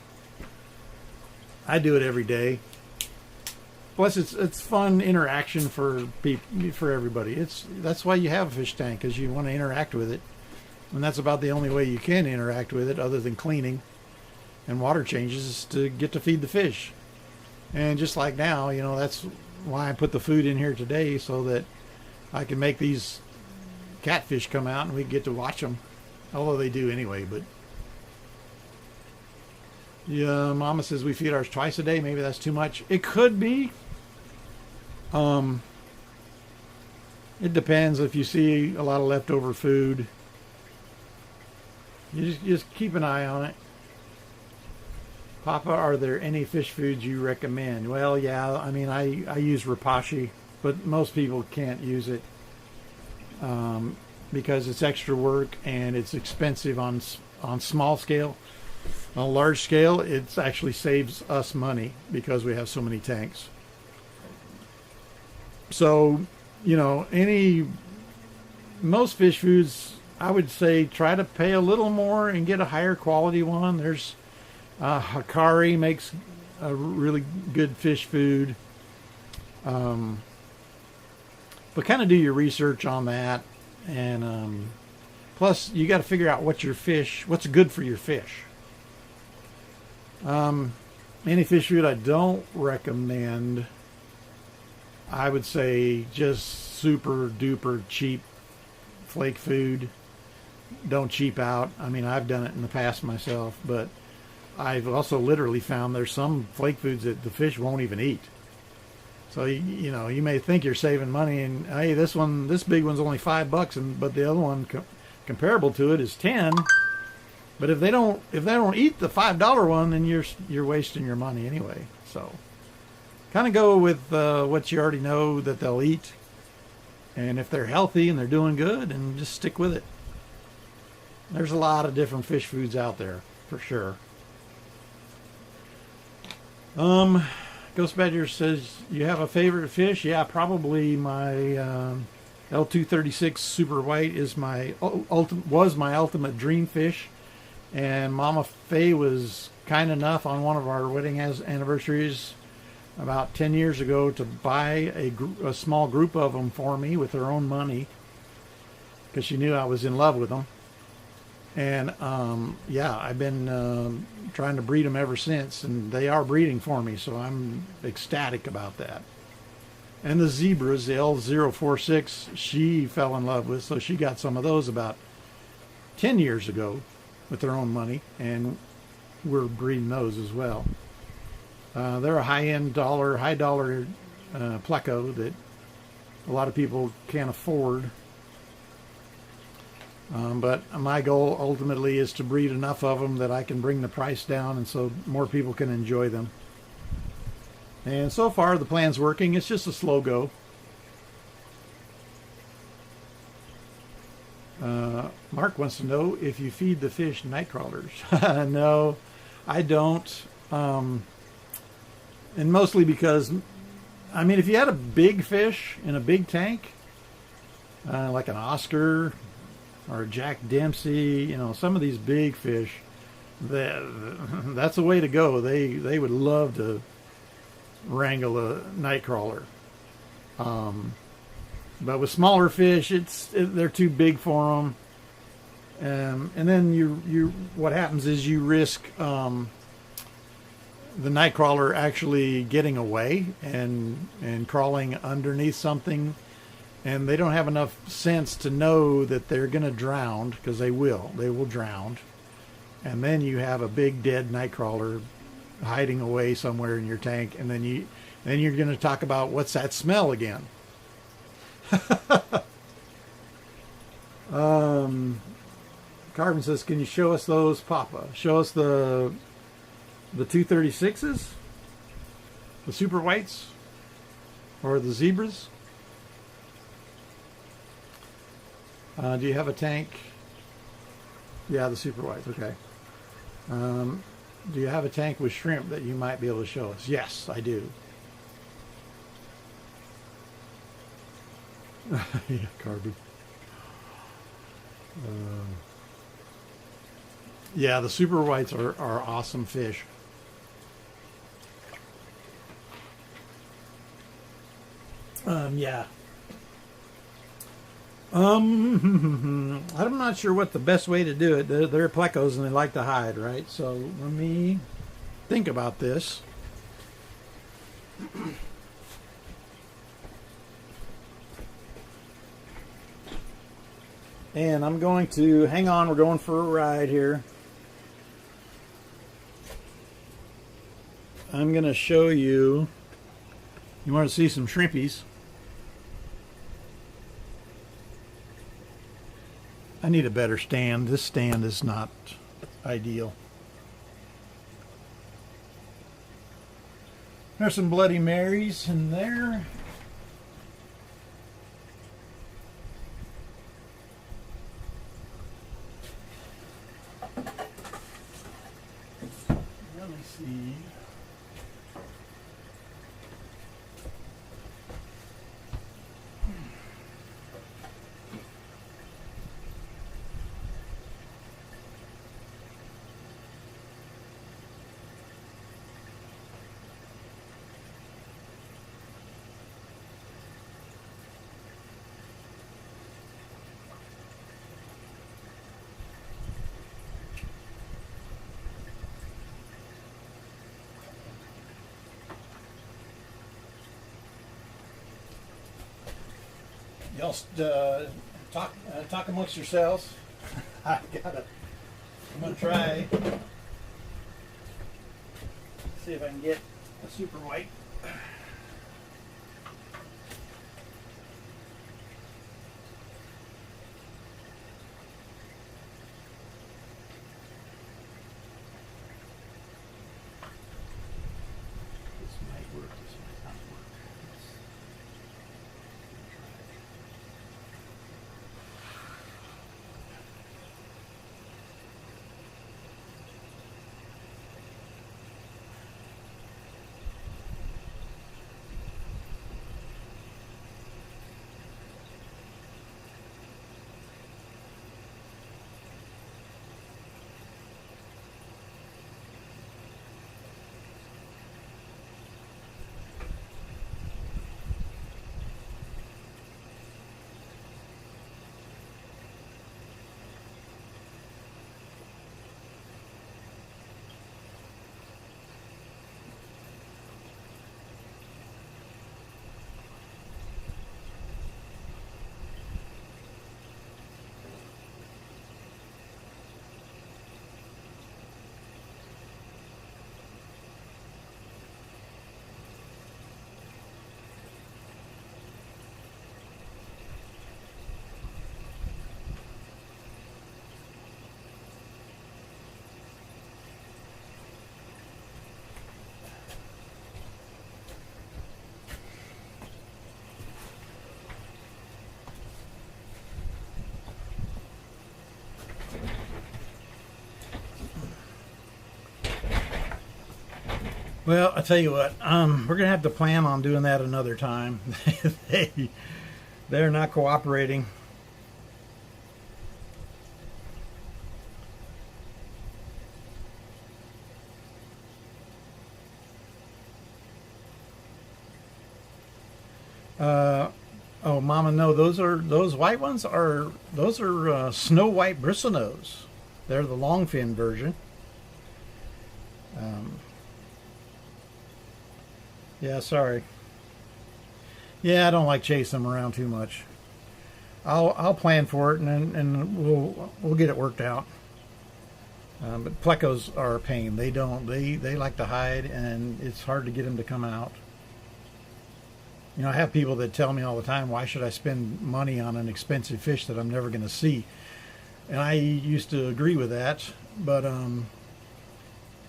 I do it every day. Plus, it's fun interaction for everybody. That's why you have a fish tank, because you want to interact with it, and that's about the only way you can interact with it, other than cleaning and water changes, is to get to feed the fish. And just like now, that's why I put the food in here today, so that I can make these catfish come out and we get to watch them. Although they do anyway, but yeah, Mama says we feed ours twice a day. Maybe that's too much. It could be. It depends. If you see a lot of leftover food, you just keep an eye on it. Papa, are there any fish foods you recommend? Well, yeah, I mean, I use Repashy, but most people can't use it because it's extra work and it's expensive on small scale. On large scale, it actually saves us money because we have so many tanks. So, most fish foods, I would say try to pay a little more and get a higher quality one. There's Hikari makes a really good fish food. But kind of do your research on that. And plus, you got to figure out what's good for your fish. Any fish food I don't recommend, I would say just super duper cheap flake food. Don't cheap out. I mean, I've done it in the past myself, but I've also literally found there's some flake foods that the fish won't even eat. So you may think you're saving money, and hey, this big one's only $5, but the other one comparable to it is 10. But if they don't eat the $5 one, then you're wasting your money anyway. So kind of go with what you already know that they'll eat, and if they're healthy and they're doing good, and just stick with it. There's a lot of different fish foods out there for sure. Ghost Badger says, you have a favorite fish? Yeah, probably my L236 Super White is was my ultimate dream fish, and Mama Faye was kind enough on one of our wedding anniversaries about 10 years ago to buy a small group of them for me with her own money because she knew I was in love with them. And yeah, I've been trying to breed them ever since, and they are breeding for me, so I'm ecstatic about that. And the zebras, the L046, she fell in love with, so she got some of those about 10 years ago with their own money, and we're breeding those as well. They're a high dollar pleco that a lot of people can't afford. But my goal ultimately is to breed enough of them that I can bring the price down, and so more people can enjoy them. And so far the plan's working. It's just a slow go. Mark wants to know if you feed the fish night crawlers. No, I don't. And mostly because, I mean, if you had a big fish in a big tank, like an Oscar or a Jack Dempsey, you know, some of these big fish, that's the way to go. They would love to wrangle a night crawler. But with smaller fish, they're too big for them. And then you what happens is you risk the night crawler actually getting away and crawling underneath something, and they don't have enough sense to know that they're going to drown, because they will drown. And then you have a big dead night crawler hiding away somewhere in your tank, and then you're going to talk about what's that smell again. Carvin says, can you show us those, Papa? Show us the 236s, the super whites, or the zebras. Do you have a tank? Yeah, the super whites. Okay. Do you have a tank with shrimp that you might be able to show us? Yes, I do. Yeah, Carby. Yeah, the super whites are awesome fish. Yeah. I'm not sure what the best way to do it. They're plecos and they like to hide, right? So let me think about this. And I'm going to, hang on, we're going for a ride here. I'm going to show you, you want to see some shrimpies. I need a better stand. This stand is not ideal. There's some Bloody Marys in there. Let me see. Y'all talk amongst yourselves. I'm gonna try, see if I can get a super white. This might work, this might not work. Well, I tell you what, we're gonna have to plan on doing that another time. they, they're not cooperating. Uh, oh, Mama, no, those white ones are snow white bristlenose. They're the longfin version. Um, yeah, sorry. Yeah, I don't like chasing them around too much. I'll plan for it and we'll get it worked out. But plecos are a pain. They like to hide and it's hard to get them to come out. You know, I have people that tell me all the time, why should I spend money on an expensive fish that I'm never going to see? And I used to agree with that, but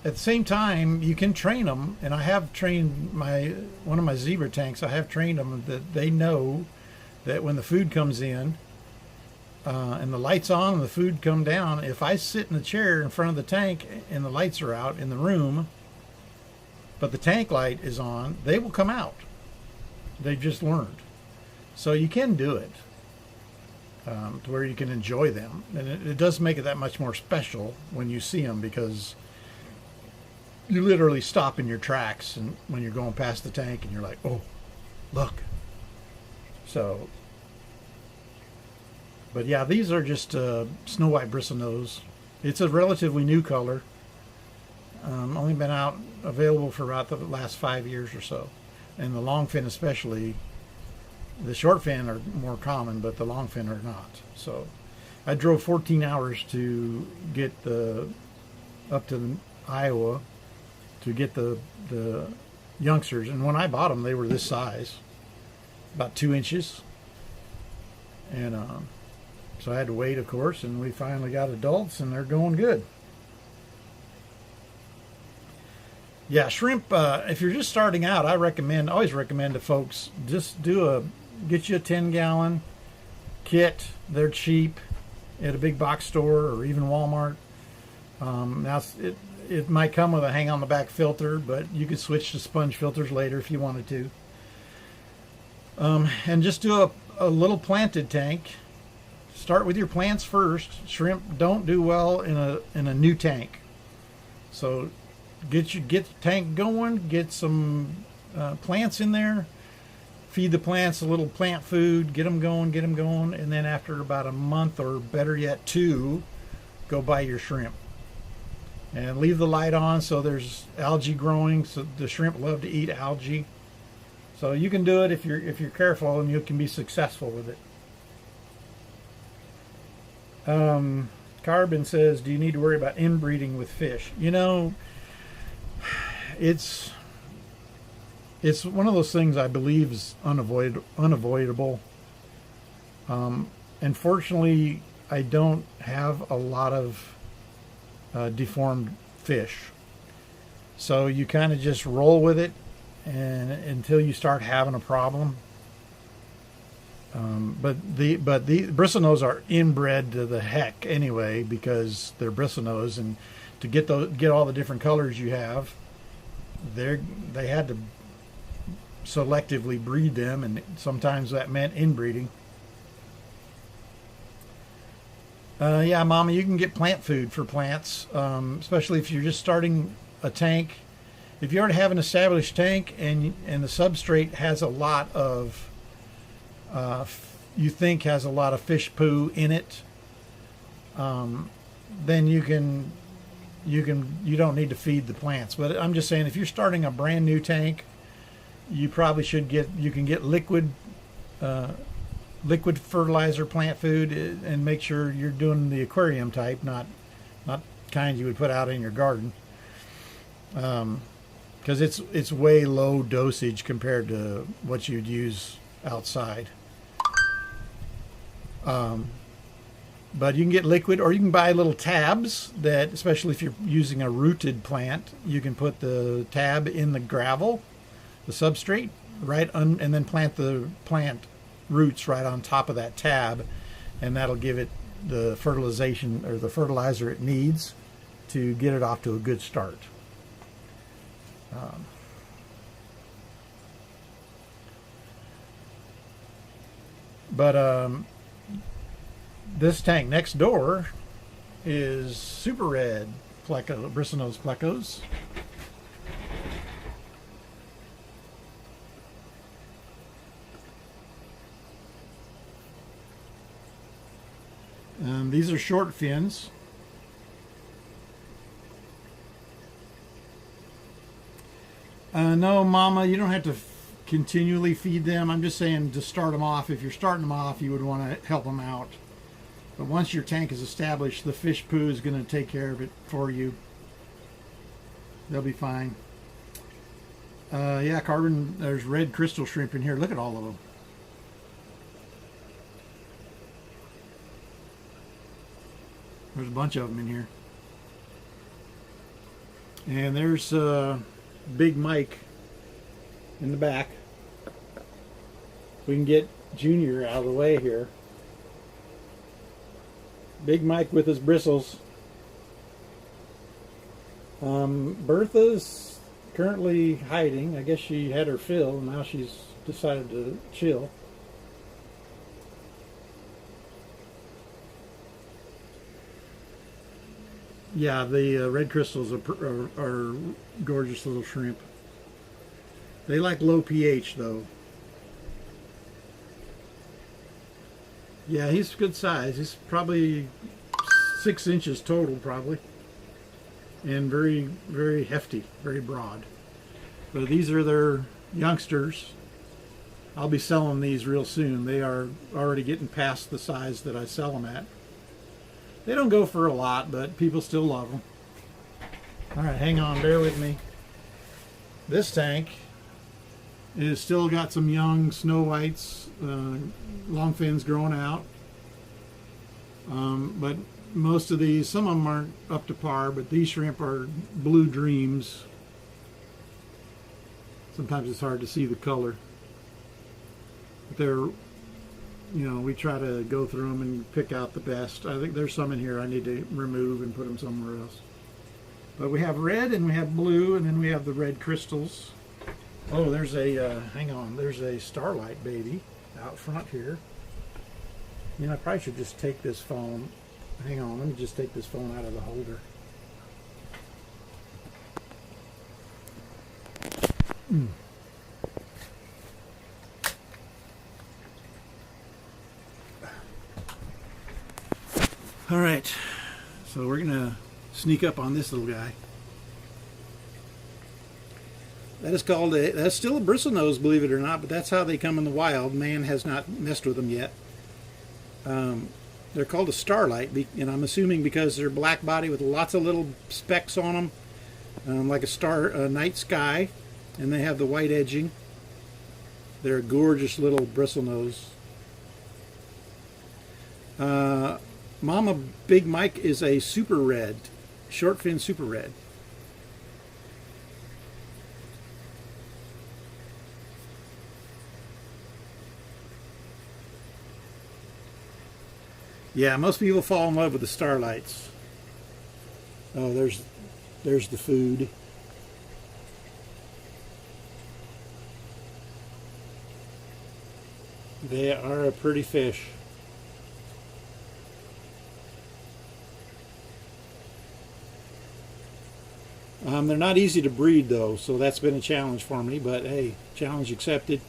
at the same time, you can train them. And I have trained one of my zebra tanks. I have trained them that they know that when the food comes in and the lights on and the food come down, if I sit in the chair in front of the tank and the lights are out in the room, but the tank light is on, they will come out. They've just learned. So you can do it to where you can enjoy them. And it does make it that much more special when you see them, because you literally stop in your tracks and when you're going past the tank and you're like, oh, look. So, but yeah, these are just snow white bristlenose. It's a relatively new color. Only been out available for about the last 5 years or so. And the longfin especially, the shortfin are more common, but the longfin are not. So I drove 14 hours to get up to Iowa to get the youngsters. And when I bought them, they were this size, about 2 inches. And so I had to wait, of course, and we finally got adults, and they're going good. Yeah, shrimp, if you're just starting out, I always recommend to folks, just get you a 10-gallon kit. They're cheap at a big box store or even Walmart. Now, it might come with a hang-on-the-back filter, but you could switch to sponge filters later if you wanted to. And just do a little planted tank. Start with your plants first. Shrimp don't do well in a new tank. So get the tank going, get some plants in there, feed the plants a little plant food, get them going, and then after about a month, or better yet 2, go buy your shrimp. And leave the light on so there's algae growing, so the shrimp love to eat algae. So you can do it if you're careful, and you can be successful with it. Carbon says, do you need to worry about inbreeding with fish? You know, it's one of those things I believe is unavoidable. Unfortunately, I don't have a lot of deformed fish, so you kind of just roll with it, and until you start having a problem. But the bristlenose are inbred to the heck anyway, because they're bristlenose, and to get all the different colors you have, they had to selectively breed them, and sometimes that meant inbreeding. Yeah, Mama, you can get plant food for plants, especially if you're just starting a tank. If you already have an established tank and the substrate has a lot of you think has a lot of fish poo in it, then you don't need to feed the plants. But I'm just saying, if you're starting a brand new tank, you probably should you can get liquid fertilizer plant food, and make sure you're doing the aquarium type, not kind you would put out in your garden, because it's way low dosage compared to what you'd use outside. But you can get liquid, or you can buy little tabs that, especially if you're using a rooted plant, you can put the tab in the gravel, the substrate, and then plant the plant roots right on top of that tab, and that'll give it the fertilization or the fertilizer it needs to get it off to a good start. Um, but this tank next door is super red pleco, bristlenose plecos. These are short fins. No, Mama, you don't have to continually feed them. I'm just saying to start them off. If you're starting them off, you would want to help them out. But once your tank is established, the fish poo is going to take care of it for you. They'll be fine. Yeah, Carbon, there's red crystal shrimp in here. Look at all of them. There's a bunch of them in here. And there's Big Mike in the back. We can get Junior out of the way here. Big Mike with his bristles. Bertha's currently hiding. I guess she had her fill, and now she's decided to chill. Yeah, the red crystals are gorgeous little shrimp. They like low pH though. Yeah, he's good size. He's probably 6 inches total, probably, and very, very hefty, very broad. But these are their youngsters. I'll be selling these real soon. They are already getting past the size that I sell them at. They don't go for a lot, but people still love them. All right, hang on, bear with me. This tank is still got some young snow whites, long fins growing out. But most of these, some of them aren't up to par, but these shrimp are blue dreams. Sometimes it's hard to see the color. But they're, we try to go through them and pick out the best. I think there's some in here I need to remove and put them somewhere else. But we have red and we have blue, and then we have the red crystals. Oh, there's a, hang on, there's a starlight baby out front here. I probably should just take this phone. Hang on, let me just take this phone out of the holder. All right, so we're gonna sneak up on this little guy. That is called that's still a bristlenose, believe it or not, but that's how they come in the wild. Man has not messed with them yet. They're called a starlight, and I'm assuming because they're black body with lots of little specks on them, like a night sky, and they have the white edging. They're a gorgeous little bristlenose. Mama Big Mike is a super red, short fin super red. Yeah, most people fall in love with the starlights. Oh, there's the food. They are a pretty fish. They're not easy to breed though, so that's been a challenge for me, but hey, challenge accepted.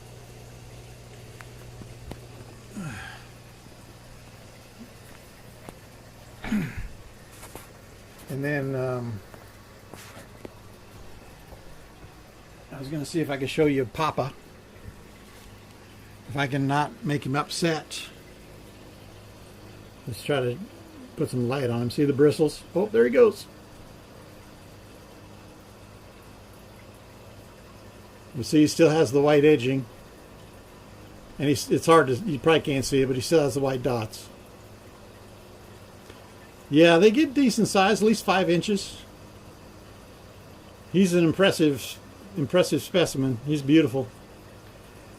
And then I was going to see if I could show you Papa. If I can not make him upset. Let's try to put some light on him. See the bristles? Oh, there he goes. You see he still has the white edging. And it's hard to, you probably can't see it, but he still has the white dots. Yeah, they get decent size, at least 5 inches. He's an impressive specimen. He's beautiful.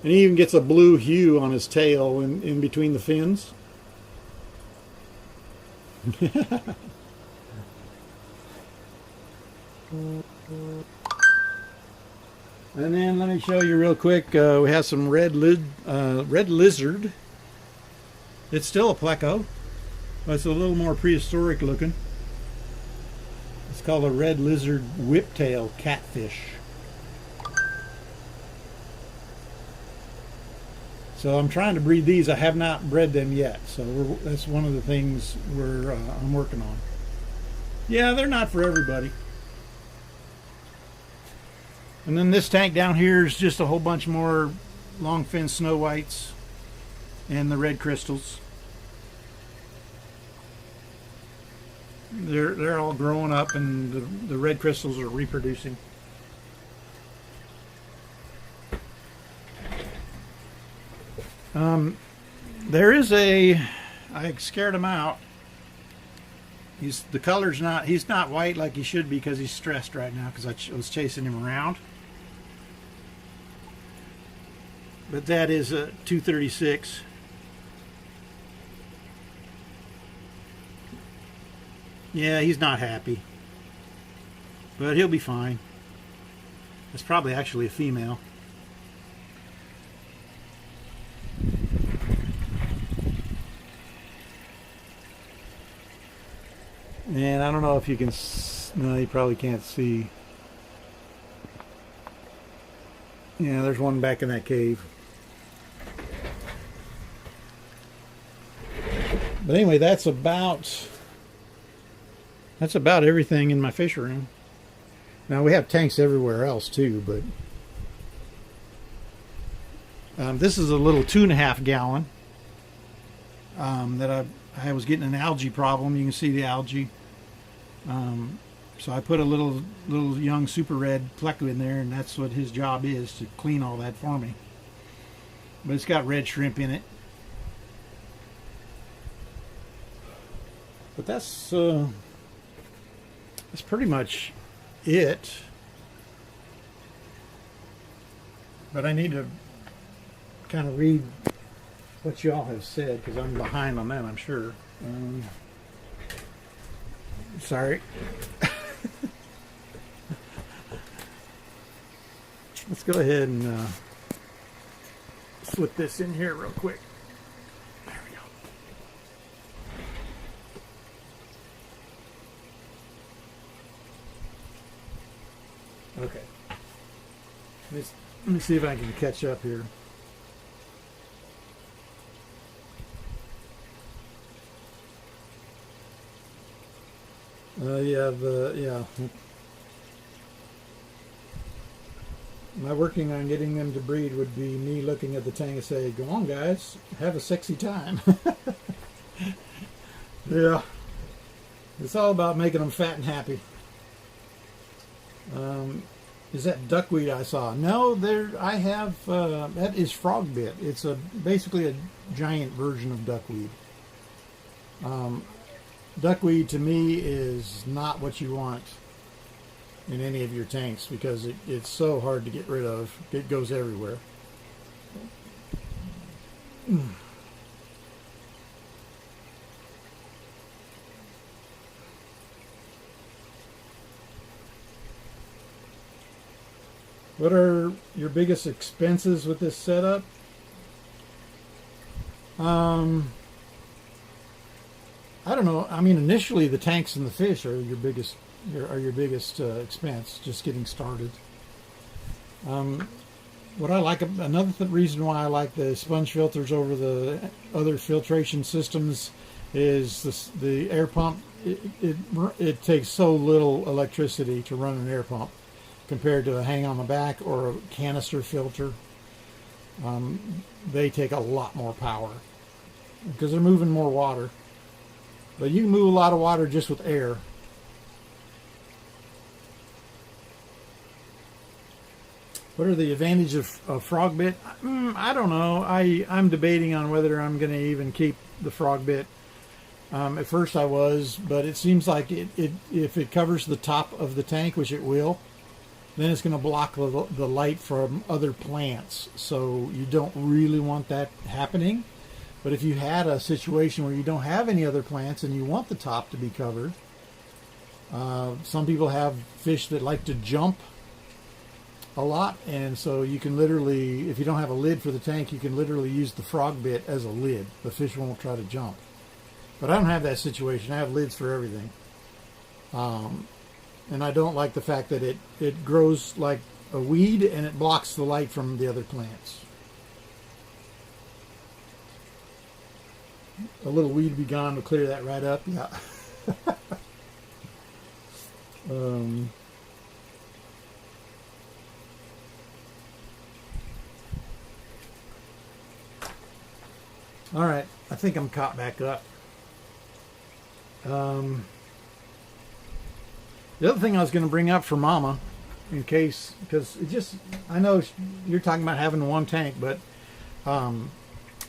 And he even gets a blue hue on his tail in between the fins. And then let me show you real quick. We have some red lizard. It's still a pleco, but it's a little more prehistoric looking. It's called a red lizard whiptail catfish. So I'm trying to breed these. I have not bred them yet, so that's one of the things I'm working on. Yeah, they're not for everybody. And then this tank down here is just a whole bunch more long fin snow whites and the red crystals. They're all growing up, and the red crystals are reproducing. There is I scared him out. He's not white like he should be because he's stressed right now because I was chasing him around. But that is a 236. Yeah, he's not happy. But he'll be fine. It's probably actually a female. And I don't know if you can... No, you probably can't see. Yeah, there's one back in that cave. But anyway, that's about everything in my fish room. Now we have tanks everywhere else too, but this is a little 2.5 gallon that I was getting an algae problem. You can see the algae. So I put a little young super red pleco in there, and that's what his job is, to clean all that for me. But it's got red shrimp in it. But that's pretty much it. But I need to kind of read what y'all have said because I'm behind on that, I'm sure. Sorry. Let's go ahead and slip this in here real quick. There we go. Okay. Let me see if I can catch up here. Yeah. My working on getting them to breed would be me looking at the tank and say, "Go on, guys, have a sexy time." Yeah, it's all about making them fat and happy. Is that duckweed I saw? No, I have. That is frogbit. It's basically a giant version of duckweed. Duckweed to me is not what you want in any of your tanks because it's so hard to get rid of. It goes everywhere. What are your biggest expenses with this setup? I don't know. I mean, initially the tanks and the fish are your biggest expense, just getting started. What I like, another reason why I like the sponge filters over the other filtration systems is the air pump. It takes so little electricity to run an air pump compared to a hang on the back or a canister filter. They take a lot more power because they're moving more water. But you can move a lot of water just with air. What are the advantages of frogbit? I don't know. I'm debating on whether I'm going to even keep the frogbit. At first I was, but it seems like if it covers the top of the tank, which it will, then it's going to block the light from other plants. So you don't really want that happening. But if you had a situation where you don't have any other plants and you want the top to be covered, some people have fish that like to jump a lot, and so you can literally, if you don't have a lid for the tank, you can literally use the frog bit as a lid. The fish won't try to jump. But I don't have that situation. I have lids for everything. And I don't like the fact that it grows like a weed and it blocks the light from the other plants. A little weed be gone to clear that right up. Yeah. All right, I think I'm caught back up. The other thing I was going to bring up for Mama, in case, because it just, I know you're talking about having one tank, but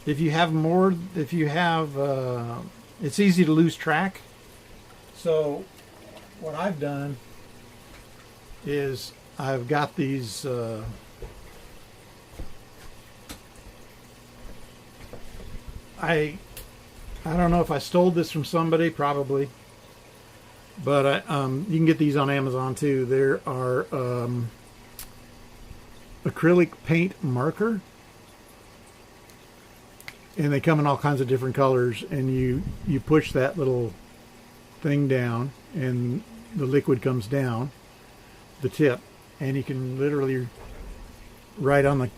if you have more, it's easy to lose track. So what I've done is I've got these I don't know if I stole this from somebody, probably, but you can get these on Amazon too. There are acrylic paint marker, and they come in all kinds of different colors, and you push that little thing down and the liquid comes down the tip, and you can literally write on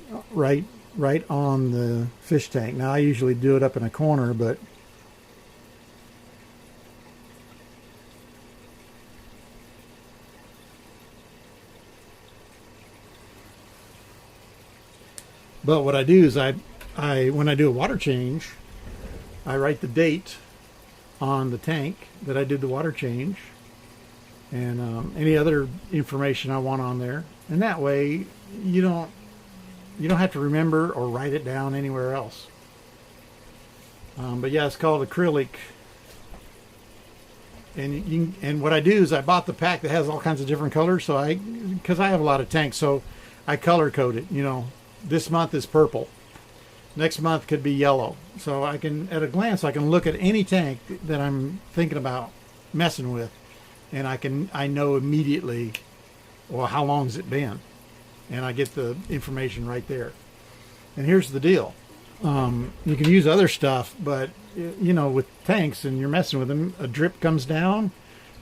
the fish tank. Now I usually do it up in a corner, but what I do is I when I do a water change, I write the date on the tank that I did the water change, and any other information I want on there, and that way you don't have to remember or write it down anywhere else. But yeah, it's called acrylic, and what I do is I bought the pack that has all kinds of different colors, so because I have a lot of tanks, so I color code it. This month is purple, next month could be yellow, so I can, at a glance, I can look at any tank that I'm thinking about messing with, and I know immediately, well, how long has it been, and I get the information right there. And here's the deal: you can use other stuff, but with tanks and you're messing with them, a drip comes down,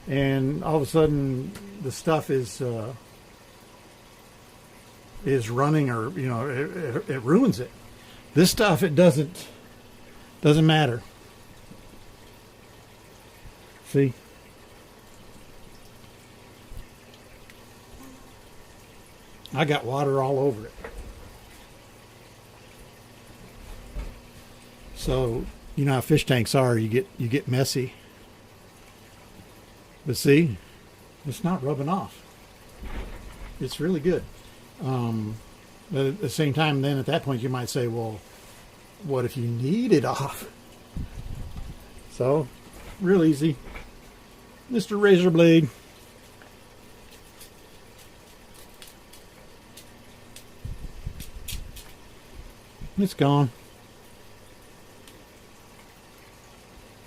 and all of a sudden the stuff is running, or it ruins it. This stuff, it doesn't matter. See? I got water all over it. So, how fish tanks are, you get messy. But see, it's not rubbing off. It's really good. But at the same time, then at that point you might say, well, what if you need it off? So, real easy. Mr. Razor Blade. It's gone.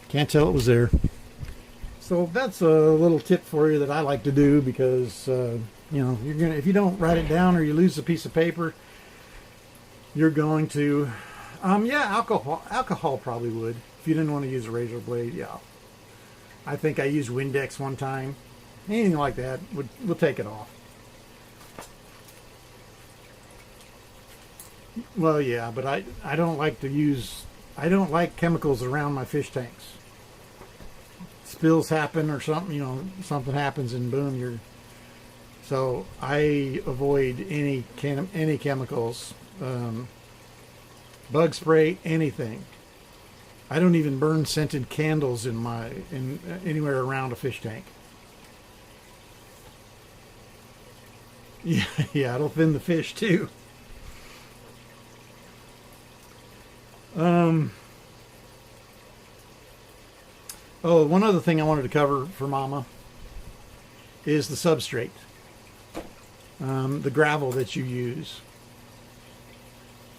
Can't tell it was there. So that's a little tip for you that I like to do, because if you don't write it down or you lose a piece of paper, you're going to alcohol probably would, if you didn't want to use a razor blade. Yeah, I think I used Windex one time. Anything like that we'll take it off. Well, yeah, but I don't like chemicals around my fish tanks. Spills happen or something, something happens and boom, so I avoid any chemicals, bug spray, anything. I don't even burn scented candles anywhere around a fish tank. Yeah, it'll thin the fish too. One other thing I wanted to cover for Mama is the substrate, the gravel that you use.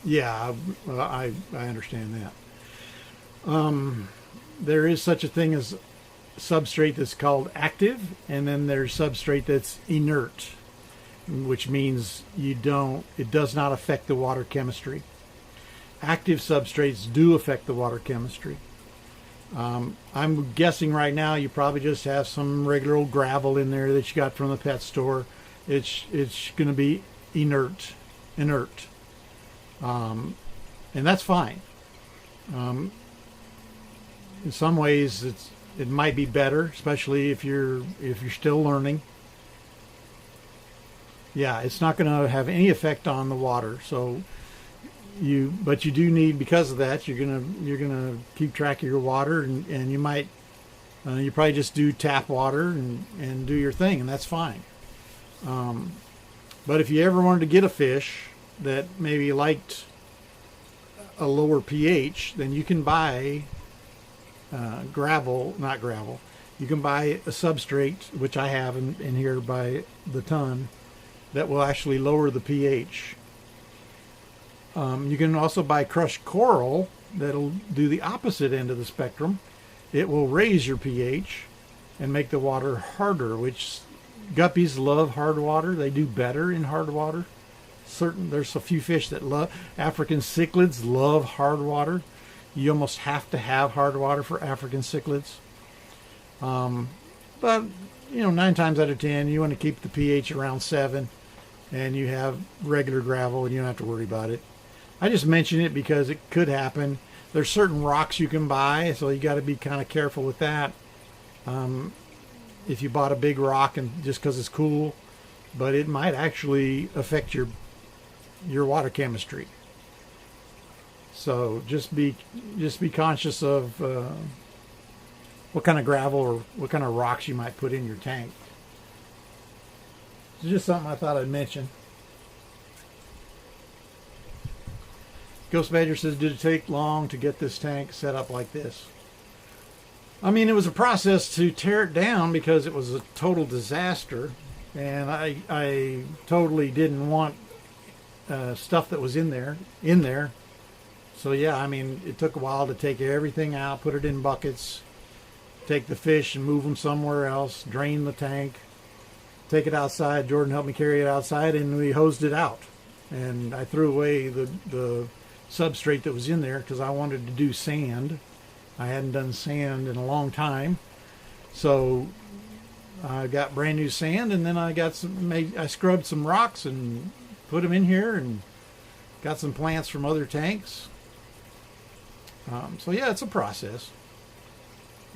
Yeah, I understand that. There is such a thing as substrate that's called active, and then there's substrate that's inert. which means it does not affect the water chemistry. Active substrates do affect the water chemistry. I'm guessing right now you probably just have some regular old gravel in there that you got from the pet store. It's going to be inert, and that's fine. In some ways, it might be better, especially if you're still learning. Yeah, it's not going to have any effect on the water. So but you do need, because of that, you're gonna keep track of your water, and you might you probably just do tap water and do your thing, and that's fine. But if you ever wanted to get a fish that maybe liked a lower pH, then you can buy not gravel. You can buy a substrate, which I have in here by the ton, that will actually lower the pH. You can also buy crushed coral that'll do the opposite end of the spectrum. It will raise your pH and make the water harder, which guppies love hard water. They do better in hard water. There's a few fish that love. African cichlids love hard water. You almost have to have hard water for African cichlids. But 9 times out of 10, you want to keep the pH around 7, and you have regular gravel, and you don't have to worry about it. I just mention it because it could happen. There's certain rocks you can buy, so you got to be kind of careful with that. If you bought a big rock and just because it's cool, but it might actually affect your water chemistry. So just be conscious of what kind of gravel or what kind of rocks you might put in your tank. It's just something I thought I'd mention. Ghost Badger says, did it take long to get this tank set up like this? I mean, it was a process to tear it down because it was a total disaster, and I totally didn't want stuff that was in there. So yeah, I mean, it took a while to take everything out, put it in buckets, take the fish and move them somewhere else, drain the tank, take it outside. Jordan helped me carry it outside, and we hosed it out. And I threw away the substrate that was in there because I wanted to do sand. I hadn't done sand in a long time, so I got brand new sand, and then I scrubbed some rocks and put them in here, and got some plants from other tanks. So yeah, it's a process.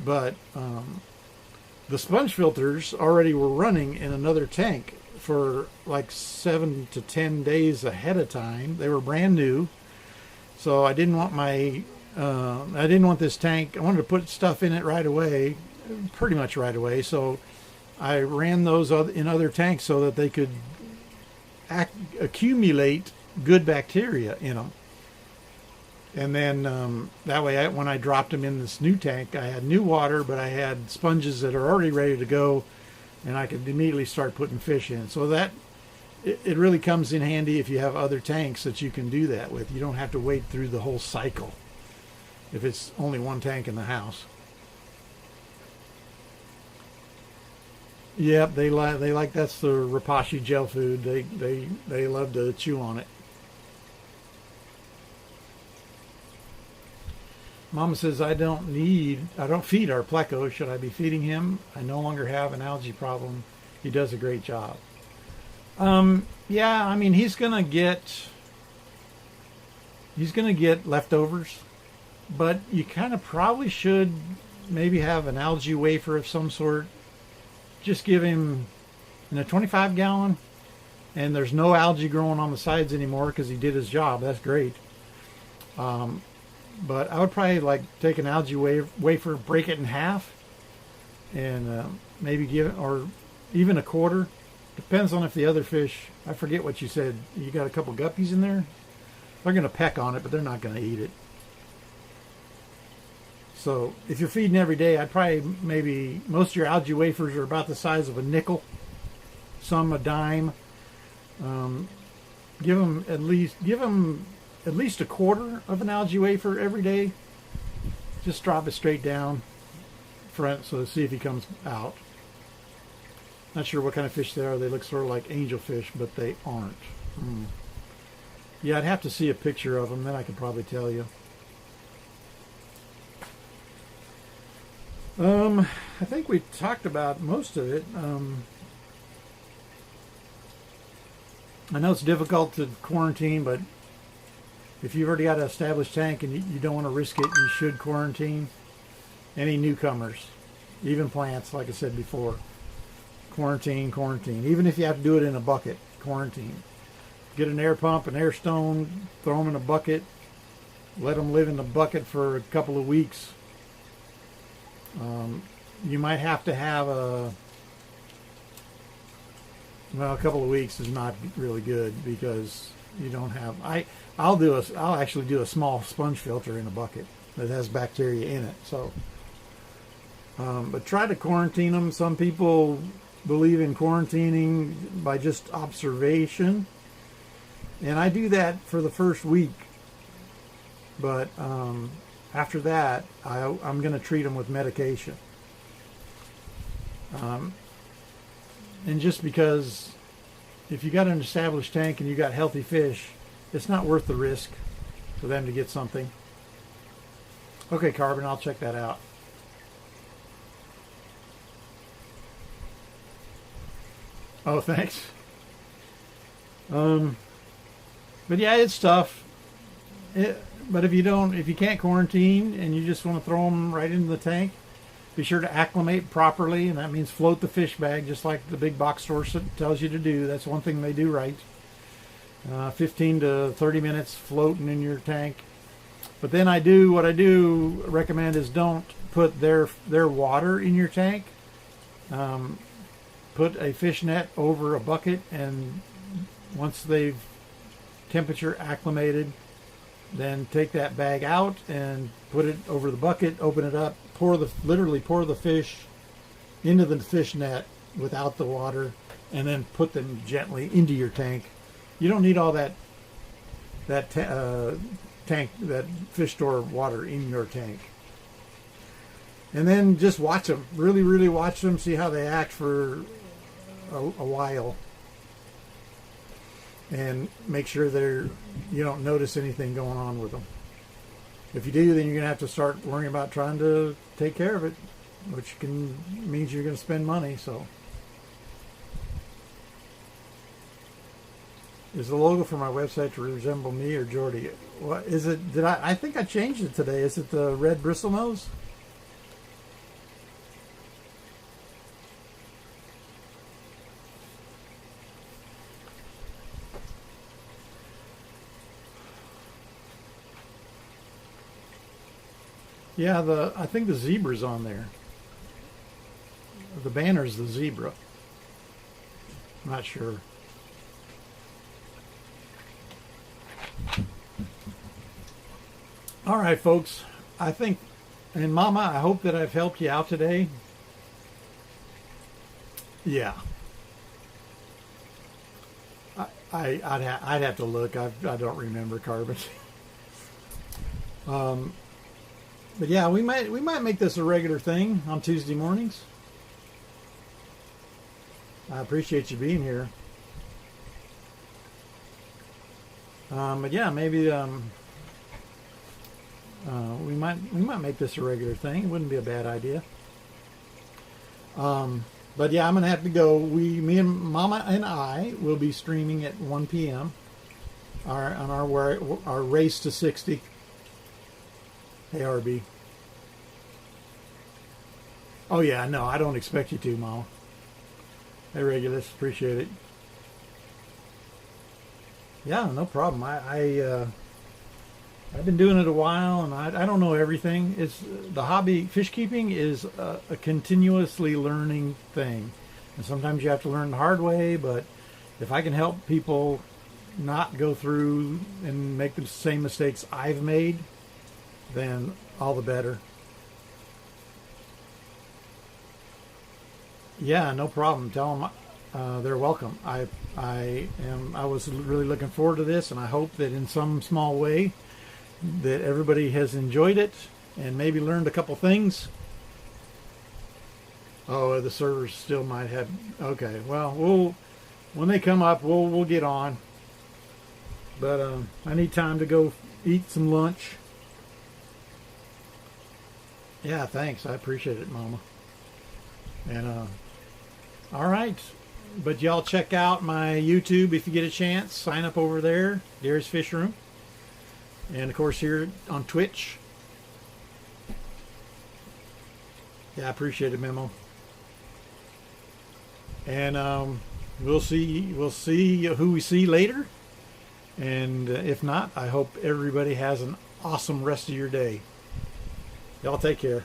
But the sponge filters already were running in another tank for like 7 to 10 days ahead of time. They were brand new. So I didn't want this tank. I wanted to put stuff in it right away, pretty much right away. So I ran those in other tanks so that they could accumulate good bacteria in them. And then that way, when I dropped them in this new tank, I had new water, but I had sponges that are already ready to go, and I could immediately start putting fish in. So that it really comes in handy if you have other tanks that you can do that with. You don't have to wait through the whole cycle if it's only one tank in the house. Yep, they like that's the Rapashi gel food. They love to chew on it. Mama says, I don't feed our Pleco. Should I be feeding him? I no longer have an algae problem. He does a great job. Yeah, I mean, he's gonna get leftovers, but you kind of probably should maybe have an algae wafer of some sort. Just give him in a 25 gallon, and there's no algae growing on the sides anymore because he did his job. That's great. But I would probably take an algae wafer, break it in half, and maybe give it, or even a quarter. Depends on if the other fish, I forget what you said. You got a couple guppies in there? They're going to peck on it, but they're not going to eat it. So if you're feeding every day, I'd probably most of your algae wafers are about the size of a nickel, some a dime. Give them at least a quarter of an algae wafer every day. Just drop it straight down front so to see if he comes out. Not sure what kind of fish they are. They look sort of like angelfish, but they aren't. Yeah, I'd have to see a picture of them, then I could probably tell you. I think we talked about most of it. I know it's difficult to quarantine, but if you've already got an established tank and you don't want to risk it, you should quarantine. Any newcomers, even plants, like I said before. Quarantine. Even if you have to do it in a bucket, quarantine. Get an air pump, an air stone, throw them in a bucket. Let them live in the bucket for a couple of weeks. You might have to have a couple of weeks is not really good because you don't have. I'll actually do a small sponge filter in a bucket that has bacteria in it. So, but try to quarantine them. Some people believe in quarantining by just observation, and I do that for the first week. But after that, I'm going to treat them with medication. And just because if you got an established tank and you got healthy fish, it's not worth the risk for them to get something. Okay, Carbon, I'll check that out. Oh, thanks. But yeah, it's tough. But if you can't quarantine and you just want to throw them right into the tank, be sure to acclimate properly, and that means float the fish bag just like the big box store tells you to do. That's one thing they do right. 15 to 30 minutes floating in your tank. But then what I do recommend is don't put their water in your tank. Put a fish net over a bucket, and once they've temperature acclimated, then take that bag out and put it over the bucket, open it up, literally pour the fish into the fish net without the water, and then put them gently into your tank. You don't need all that fish store water in your tank. And then just watch them, really, really watch them, see how they act for a while, and make sure you don't notice anything going on with them. If you do, then you're going to have to start worrying about trying to take care of it, which means you're going to spend money. So, is the logo for my website to resemble me or Jordy? What is it? I think I changed it today. Is it the red bristlenose? Yeah, I think the zebra's on there. The banner's the zebra. Not sure. All right, folks. I think, and Mama, I hope that I've helped you out today. Yeah. I'd have to look. I don't remember, Carbon. But yeah, we might make this a regular thing on Tuesday mornings. I appreciate you being here. But yeah, maybe we might make this a regular thing. It wouldn't be a bad idea. But yeah, I'm gonna have to go. Me and Mama and I will be streaming at 1 p.m. on our race to 60. Hey, RB. Oh yeah, no, I don't expect you to, Mama. Hey, Regulus, appreciate it. Yeah, no problem. I've been doing it a while, and I don't know everything. It's the hobby. Fish keeping is a continuously learning thing, and sometimes you have to learn the hard way. But if I can help people not go through and make the same mistakes I've made, then all the better. Yeah, no problem. Tell them they're welcome. I was really looking forward to this, and I hope that in some small way that everybody has enjoyed it and maybe learned a couple things. Oh, the servers still might have. Okay, well, we'll when they come up, we'll get on. But I need time to go eat some lunch. Yeah, thanks. I appreciate it, Mama. And all right, but y'all check out my YouTube if you get a chance. Sign up over there, Gary's Fish Room, and of course here on Twitch. Yeah, I appreciate it, Memo. And we'll see who we see later. And if not, I hope everybody has an awesome rest of your day. Y'all take care.